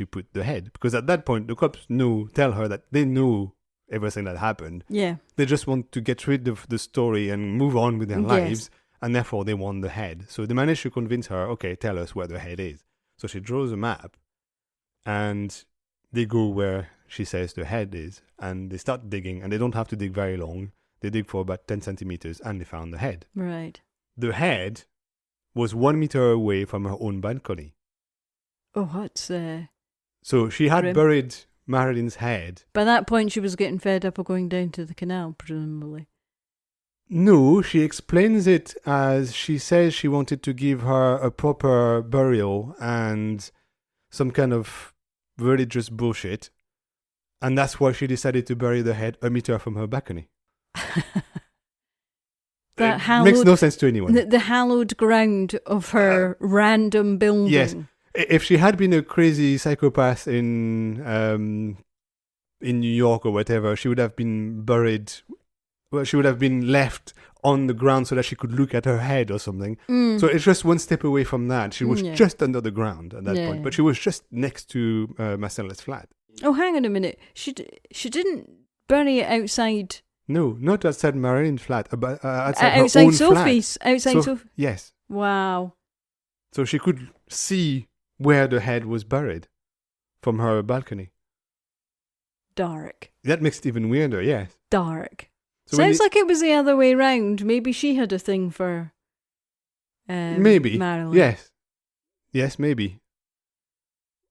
put the head. Because at that point, the cops tell her that they know everything that happened. Yeah. They just want to get rid of the story and move on with their lives. And therefore, they want the head. So they manage to convince her, okay, tell us where the head is. So she draws a map. And they go where she says the head is. And they start digging. And they don't have to dig very long. They dig for about 10 centimeters. And they found the head. Right. The head was 1 meter away from her own balcony. Oh, what's... So she had buried Marilyn's head. By that point, she was getting fed up of going down to the canal, presumably. No, she explains it as she says she wanted to give her a proper burial and some kind of religious bullshit. And that's why she decided to bury the head 1 meter from her balcony. That makes no sense to anyone. The hallowed ground of her random building. Yes. If she had been a crazy psychopath in New York or whatever, she would have been buried. Well, she would have been left on the ground so that she could look at her head or something. So it's just one step away from that. She was just under the ground at that point, but she was just next to Marcella's flat. Oh, hang on a minute. She didn't bury it outside No, not outside Marilyn's flat, but outside her outside own Sophie's. flat. Outside Sophie. Yes. Wow. So she could see where the head was buried from her balcony. Dark. That makes it even weirder, yes. Dark. So Sounds like it was the other way round. Maybe she had a thing for maybe. Marilyn. Yes. Yes, maybe.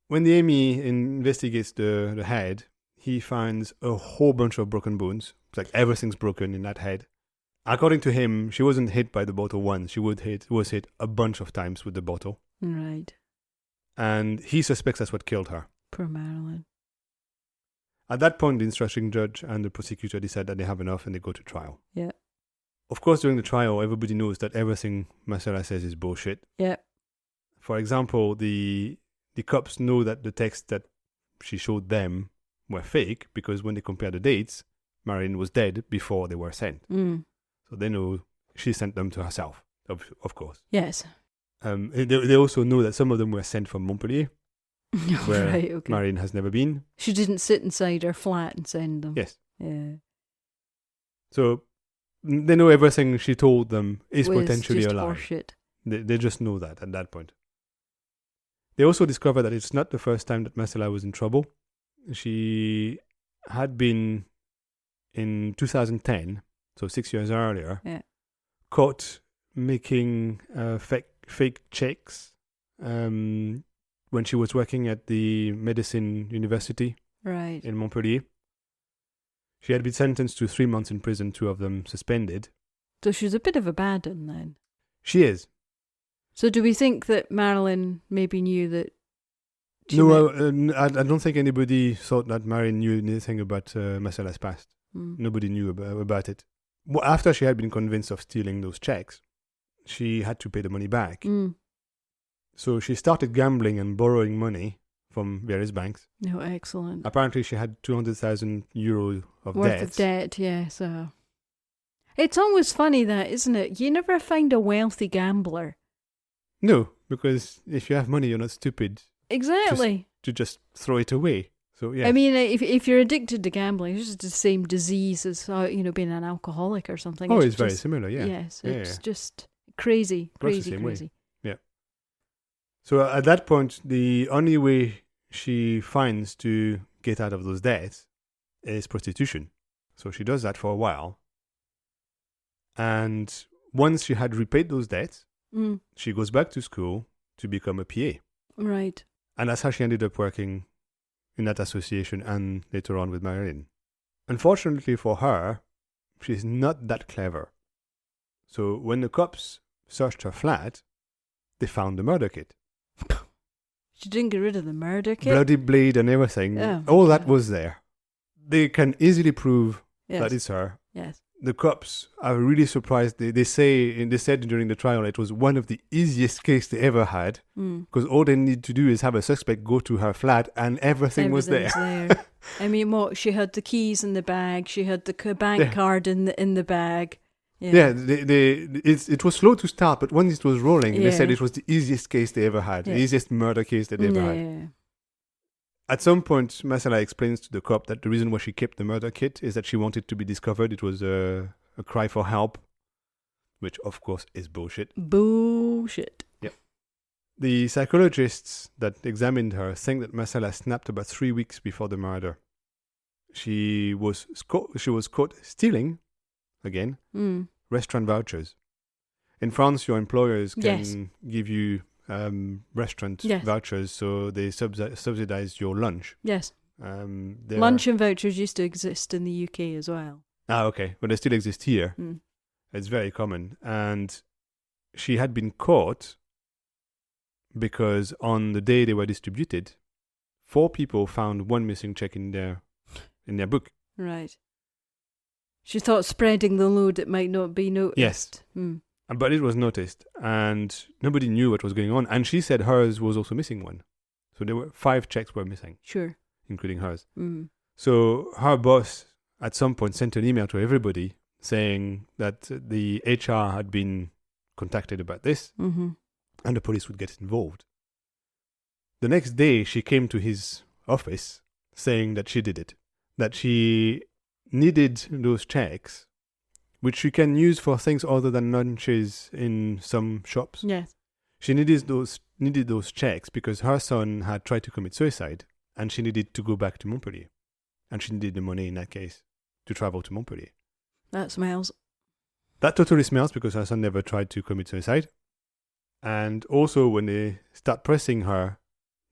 When the Amy investigates the head, he finds a whole bunch of broken bones. It's like everything's broken in that head. According to him, she wasn't hit by the bottle once. She was hit a bunch of times with the bottle. Right. And he suspects that's what killed her. Poor Marilyn. At that point, the instructing judge and the prosecutor decide that they have enough and they go to trial. Yeah. Of course, during the trial, everybody knows that everything Marcella says is bullshit. Yeah. For example, the cops know that the texts that she showed them were fake because when they compare the dates, Marilyn was dead before they were sent. Mm. So they know she sent them to herself, of course. Yes. They also know that some of them were sent from Montpellier, where right, okay. Marilyn has never been. She didn't sit inside her flat and send them. Yes. Yeah. So they know everything she told them is potentially just a lie. Horseshit. They just know that at that point. They also discover that it's not the first time that Marcella was in trouble. She had been in 2010, so 6 years earlier, caught making fake checks when she was working at the medicine university in Montpellier. She had been sentenced to 3 months in prison, 2 of them suspended. So she's a bit of a bad one then. She is. So do we think that Marilyn maybe knew that? No, I don't think anybody thought that Marilyn knew anything about Marcella's past. Nobody knew about it. Well, after she had been convinced of stealing those checks, she had to pay the money back. So she started gambling and borrowing money from various banks. Oh, excellent. Apparently she had 200,000 euros of worth debt. Of debt, yeah. So it's always funny that, isn't it? You never find a wealthy gambler. No, because if you have money, you're not stupid. Exactly. To just throw it away. So yeah. I mean, if you're addicted to gambling, it's just the same disease as being an alcoholic or something. Oh, it's very similar. Yeah. Yes, it's just crazy. Yeah. So at that point, the only way she finds to get out of those debts is prostitution. So she does that for a while. And once she had repaid those debts, she goes back to school to become a PA. Right. And that's how she ended up working in that association and later on with Marilyn. Unfortunately for her, she's not that clever. So when the cops searched her flat, they found the murder kit. She didn't get rid of the murder kit? Bloody blade and everything. All that was there. They can easily prove that it's her. Yes. The cops are really surprised. They said during the trial it was one of the easiest cases they ever had because all they need to do is have a suspect go to her flat and everything was there. I mean, she had the keys in the bag. She had the bank card in the bag. Yeah, it was slow to start, but once it was rolling, they said it was the easiest case they ever had, the easiest murder case that they ever had. At some point, Marcella explains to the cop that the reason why she kept the murder kit is that she wanted to be discovered. It was a cry for help, which of course is bullshit. Bullshit. Yep. The psychologists that examined her think that Marcella snapped about 3 weeks before the murder. She was caught stealing, again, restaurant vouchers. In France, your employers can give you restaurant vouchers, so they subsidize your lunch. Yes. Lunch and vouchers used to exist in the UK as well. Ah, okay. But they still exist here. It's very common. And she had been caught because on the day they were distributed, 4 people found one missing check in their book. Right. She thought spreading the load, it might not be noticed. Yes. But it was noticed, and nobody knew what was going on. And she said hers was also missing one. So there were 5 checks were missing. Sure. Including hers. So her boss at some point sent an email to everybody saying that the HR had been contacted about this and the police would get involved. The next day, she came to his office saying that she did it. That she needed those checks, which you can use for things other than lunches in some shops. Yes. She needed those checks because her son had tried to commit suicide, and she needed to go back to Montpellier. And she needed the money in that case to travel to Montpellier. That smells. That totally smells because her son never tried to commit suicide. And also when they start pressing her,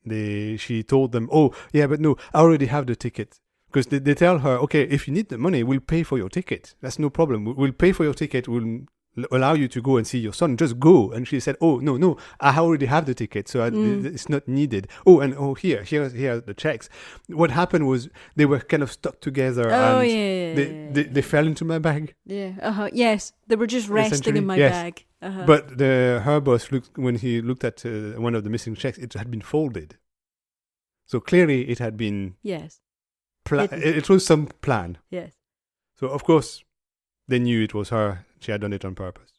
she told them, oh, yeah, but no, I already have the ticket. Because they tell her, okay, if you need the money, we'll pay for your ticket. That's no problem. We'll pay for your ticket. We'll allow you to go and see your son. Just go. And she said, oh, no, I already have the ticket, so it's not needed. Oh, and here are the checks. What happened was they were kind of stuck together. Oh, and they fell into my bag. Yeah. Yes, they were just resting in my bag. But her boss, when he looked at one of the missing checks, it had been folded. So clearly it had been... Yes. It was some plan. Yes. So, of course, they knew it was her. She had done it on purpose.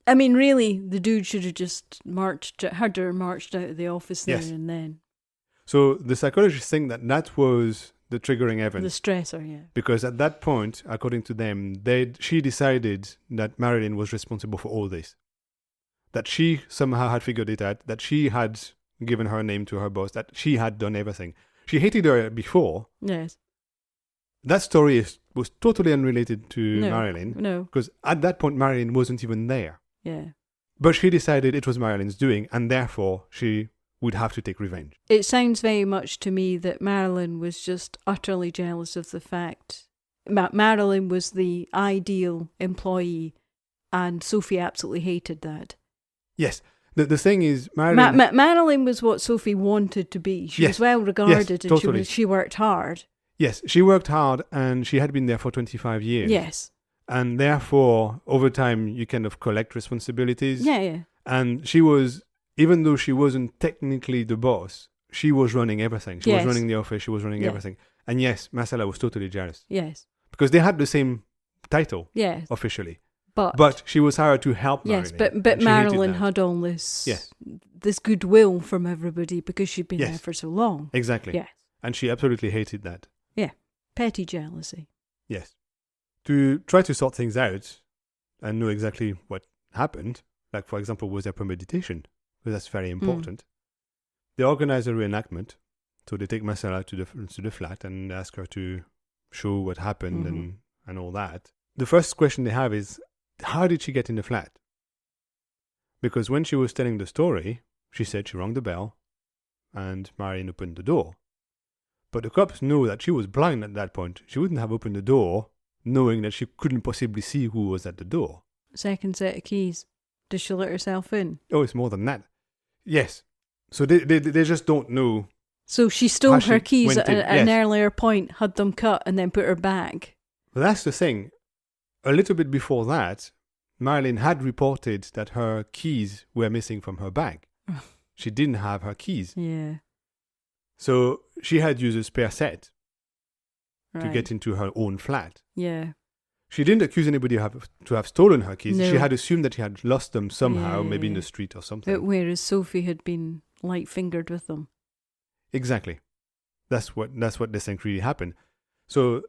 I mean, really, the dude should have just marched out of the office there and then. So the psychologists think that was the triggering event. The stressor, yeah. Because at that point, according to them, she decided that Marilyn was responsible for all this. That she somehow had figured it out, that she had given her name to her boss, that she had done everything. She hated her before. Yes. That story was totally unrelated to Marilyn. No. Because at that point, Marilyn wasn't even there. Yeah. But she decided it was Marilyn's doing, and therefore she would have to take revenge. It sounds very much to me that Marilyn was just utterly jealous of the fact. Marilyn was the ideal employee, and Sophie absolutely hated that. Yes. The thing is, Marilyn... Marilyn was what Sophie wanted to be. She was well regarded, and totally. she worked hard. Yes, she worked hard, and she had been there for 25 years. Yes. And therefore, over time, you kind of collect responsibilities. Yeah. And she was, even though she wasn't technically the boss, she was running everything. She was running the office, she was running everything. And yes, Marcella was totally jealous. Yes. Because they had the same title, officially. But she was hired to help Marilyn. Yes, but Marilyn had all this goodwill from everybody because she'd been there for so long. Exactly. Yes. And she absolutely hated that. Yeah. Petty jealousy. Yes. To try to sort things out and know exactly what happened, like, for example, was there premeditation? Because that's very important. They organize a reenactment. So they take Marcella to the flat and ask her to show what happened and all that. The first question they have is, how did she get in the flat? Because when she was telling the story, she said she rang the bell and Marion opened the door. But the cops know that she was blind at that point. She wouldn't have opened the door knowing that she couldn't possibly see who was at the door. Second set of keys. Does she let herself in? Oh, it's more than that. Yes. So they just don't know. So she stole her keys at an earlier point, had them cut, and then put her back. Well, that's the thing. A little bit before that, Marilyn had reported that her keys were missing from her bag. She didn't have her keys. Yeah. So she had used a spare set to get into her own flat. Yeah. She didn't accuse anybody to have stolen her keys. No. She had assumed that she had lost them somehow, maybe in the street or something. But whereas Sophie had been light-fingered with them. Exactly. That's what they think really happened. So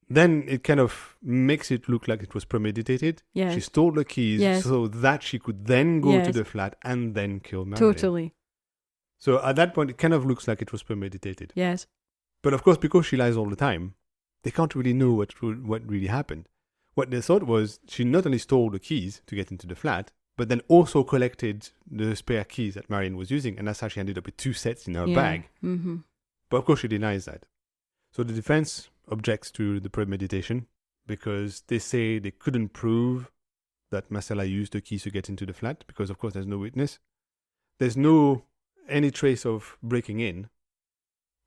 then it kind of makes it look like it was premeditated. Yes. She stole the keys so that she could then go to the flat and then kill Marilyn. Totally. So at that point, it kind of looks like it was premeditated. Yes. But of course, because she lies all the time, they can't really know what really happened. What they thought was she not only stole the keys to get into the flat, but then also collected the spare keys that Marion was using, and that's how she ended up with 2 sets in her bag. Mm-hmm. But of course, she denies that. So the defense objects to the premeditation because they say they couldn't prove that Marcella used the keys to get into the flat because, of course, there's no witness. There's no any trace of breaking in,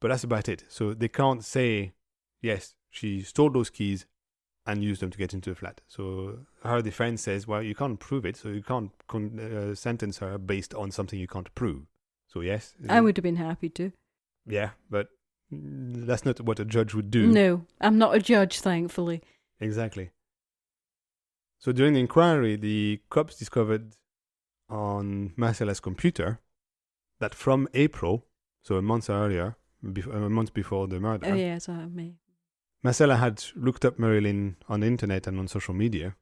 but that's about it. So they can't say, yes, she stole those keys and used them to get into the flat. So her defense says, well, you can't prove it, so you can't sentence her based on something you can't prove. So yes. I would have been happy to. Yeah, but that's not what a judge would do. No, I'm not a judge, thankfully. Exactly. So during the inquiry, the cops discovered on Marcella's computer that from April, so a month earlier, a month before the murder, Marcella had looked up Marilyn on the internet and on social media,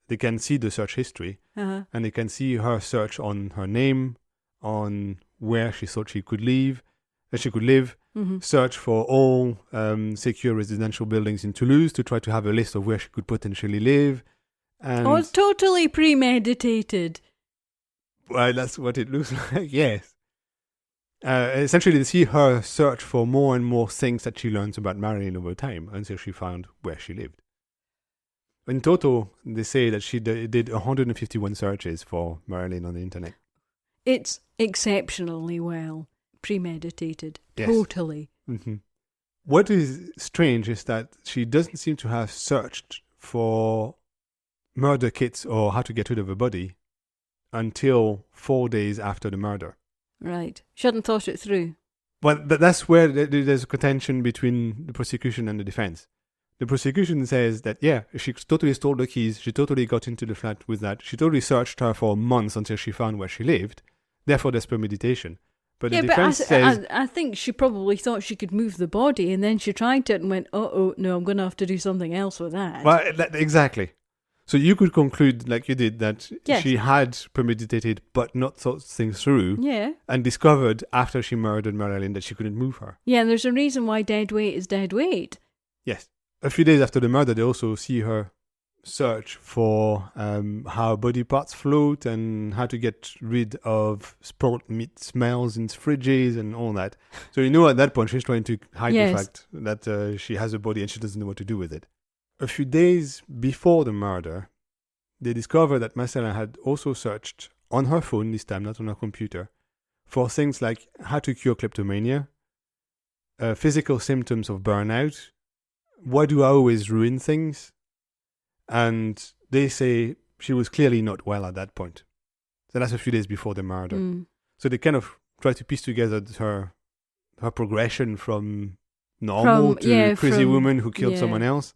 they can see the search history, and they can see her search on her name, on where she thought she could live, search for all secure residential buildings in Toulouse to try to have a list of where she could potentially live. And it's totally premeditated. Well, that's what it looks like, yes. Essentially, they see her search for more and more things that she learns about Marilyn over time until she found where she lived. In total, they say that she did 151 searches for Marilyn on the internet. It's exceptionally well premeditated. Yes. Totally. Mm-hmm. What is strange is that she doesn't seem to have searched for murder kits or how to get rid of a body until 4 days after the murder. Right. She hadn't thought it through. Well, that's where there's a contention between the prosecution and the defense. The prosecution says that, yeah, she totally stole the keys, she totally got into the flat with that, she totally searched her for months until she found where she lived, therefore there's premeditation. But the defense says... I think she probably thought she could move the body, and then she tried it and went, no, I'm going to have to do something else with that. Well, exactly. So you could conclude, like you did, that yes. she had premeditated but not thought things through, yeah, and discovered after she murdered Marilyn that she couldn't move her. Yeah, and there's a reason why dead weight is dead weight. Yes. A few days after the murder, they also see her search for how body parts float and how to get rid of spoiled meat smells in fridges and all that. So you know at that point she's trying to hide the fact that she has a body and she doesn't know what to do with it. A few days before the murder, they discovered that Marcella had also searched on her phone, this time not on her computer, for things like how to cure kleptomania, physical symptoms of burnout, why do I always ruin things? And they say she was clearly not well at that point. So that's a few days before the murder. Mm. So they kind of try to piece together her progression from normal to crazy woman who killed someone else.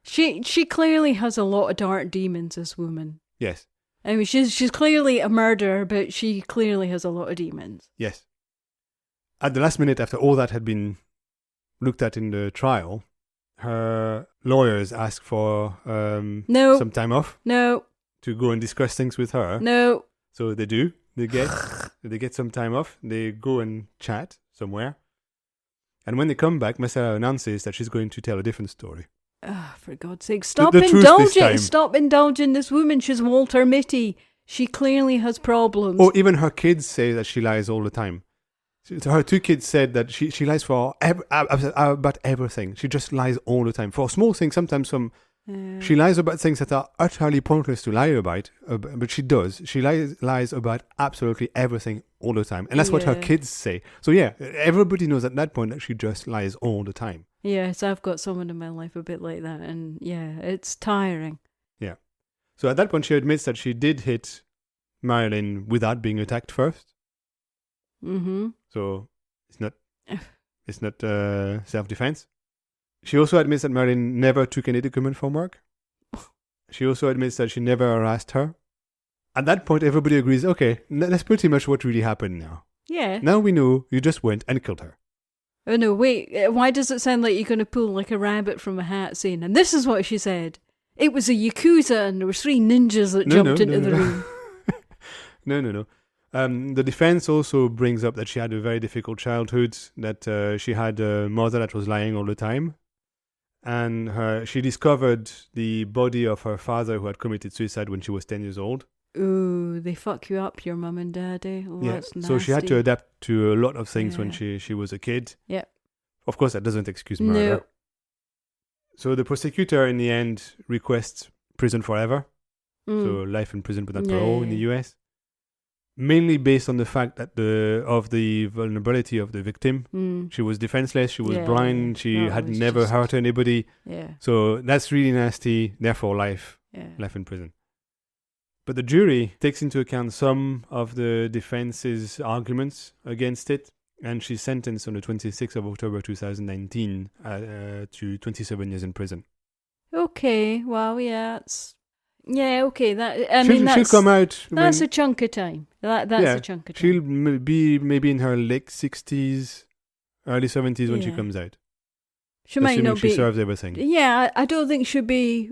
She clearly has a lot of dark demons, this woman. Yes. I mean, she's clearly a murderer, but she clearly has a lot of demons. Yes. At the last minute, after all that had been looked at in the trial, her lawyers asked for some time off. No. To go and discuss things with her. No. So they do. They get some time off. They go and chat somewhere. And when they come back, Marcella announces that she's going to tell a different story. For God's sake, stop indulging this woman. She's Walter Mitty. She clearly has problems. Or even her kids say that she lies all the time. Her two kids said that she lies for about everything. She just lies all the time. For small things, sometimes she lies about things that are utterly pointless to lie about, but she does. She lies about absolutely everything all the time. And that's what her kids say. So yeah, everybody knows at that point that she just lies all the time. Yes, I've got someone in my life a bit like that, and yeah, it's tiring. Yeah. So at that point, she admits that she did hit Marilyn without being attacked first. Mm-hmm. So it's not self-defense. She also admits that Marilyn never took any document from work. She also admits that she never harassed her. At that point, everybody agrees, okay, that's pretty much what really happened now. Yeah. Now we know you just went and killed her. Oh no, wait, why does it sound like you're going to pull like a rabbit from a hat saying, and this is what she said. It was a Yakuza and there were 3 ninjas that jumped into the room. No. The defense also brings up that she had a very difficult childhood, that she had a mother that was lying all the time. And she discovered the body of her father who had committed suicide when she was 10 years old. Ooh, they fuck you up, your mum and daddy. Oh, yeah, that's nasty. So she had to adapt to a lot of things when she was a kid. Yeah. Of course, that doesn't excuse murder. No. So the prosecutor, in the end, requests prison forever. So life in prison without parole in the US. Mainly based on the fact that of the vulnerability of the victim. She was defenseless, she was blind, she had never hurt anybody. Yeah. So that's really nasty, therefore life in prison. But the jury takes into account some of the defense's arguments against it, and she's sentenced on the 26th of October 2019 to 27 years in prison. Okay, well, that's... Yeah, okay. She'll come out. That's a chunk of time. That's a chunk of time. She'll be maybe in her late 60s, early 70s when she comes out. She might Assuming not she be. serves everything. Yeah, I don't think she'd be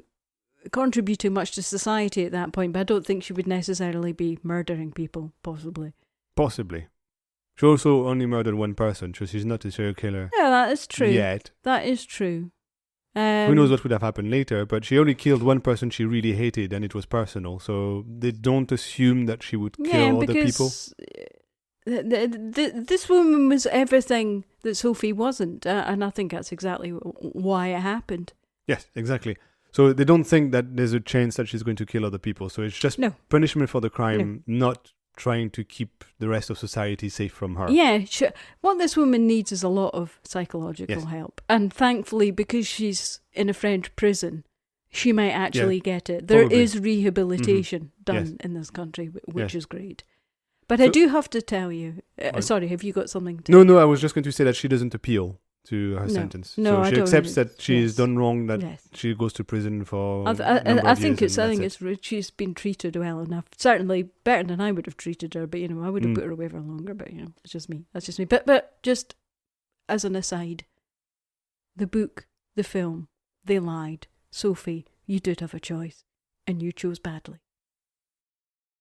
contributing much to society at that point, but I don't think she would necessarily be murdering people, possibly. Possibly. She also only murdered one person, so she's not a serial killer Yeah, that is true. yet. That is true. Who knows what would have happened later, but she only killed one person she really hated, and it was personal, so they don't assume that she would kill other people. This woman was everything that Sophie wasn't, and I think that's exactly why it happened. Yes, exactly. So they don't think that there's a chance that she's going to kill other people, so it's just punishment for the crime, not trying to keep the rest of society safe from her. Yeah, what this woman needs is a lot of psychological help. And thankfully, because she's in a French prison, she might actually get it. There is rehabilitation done in this country, which is great. But I do have to tell you, sorry, have you got something to... No, I was just going to say that she doesn't appeal to her sentence. No, so she accepts that she's done wrong, that she goes to prison for I think she's been treated well enough. Certainly better than I would have treated her, but I would have put her away for longer, but it's just me. That's just me. But just as an aside, the book, the film, they lied. Sophie, you did have a choice, and you chose badly.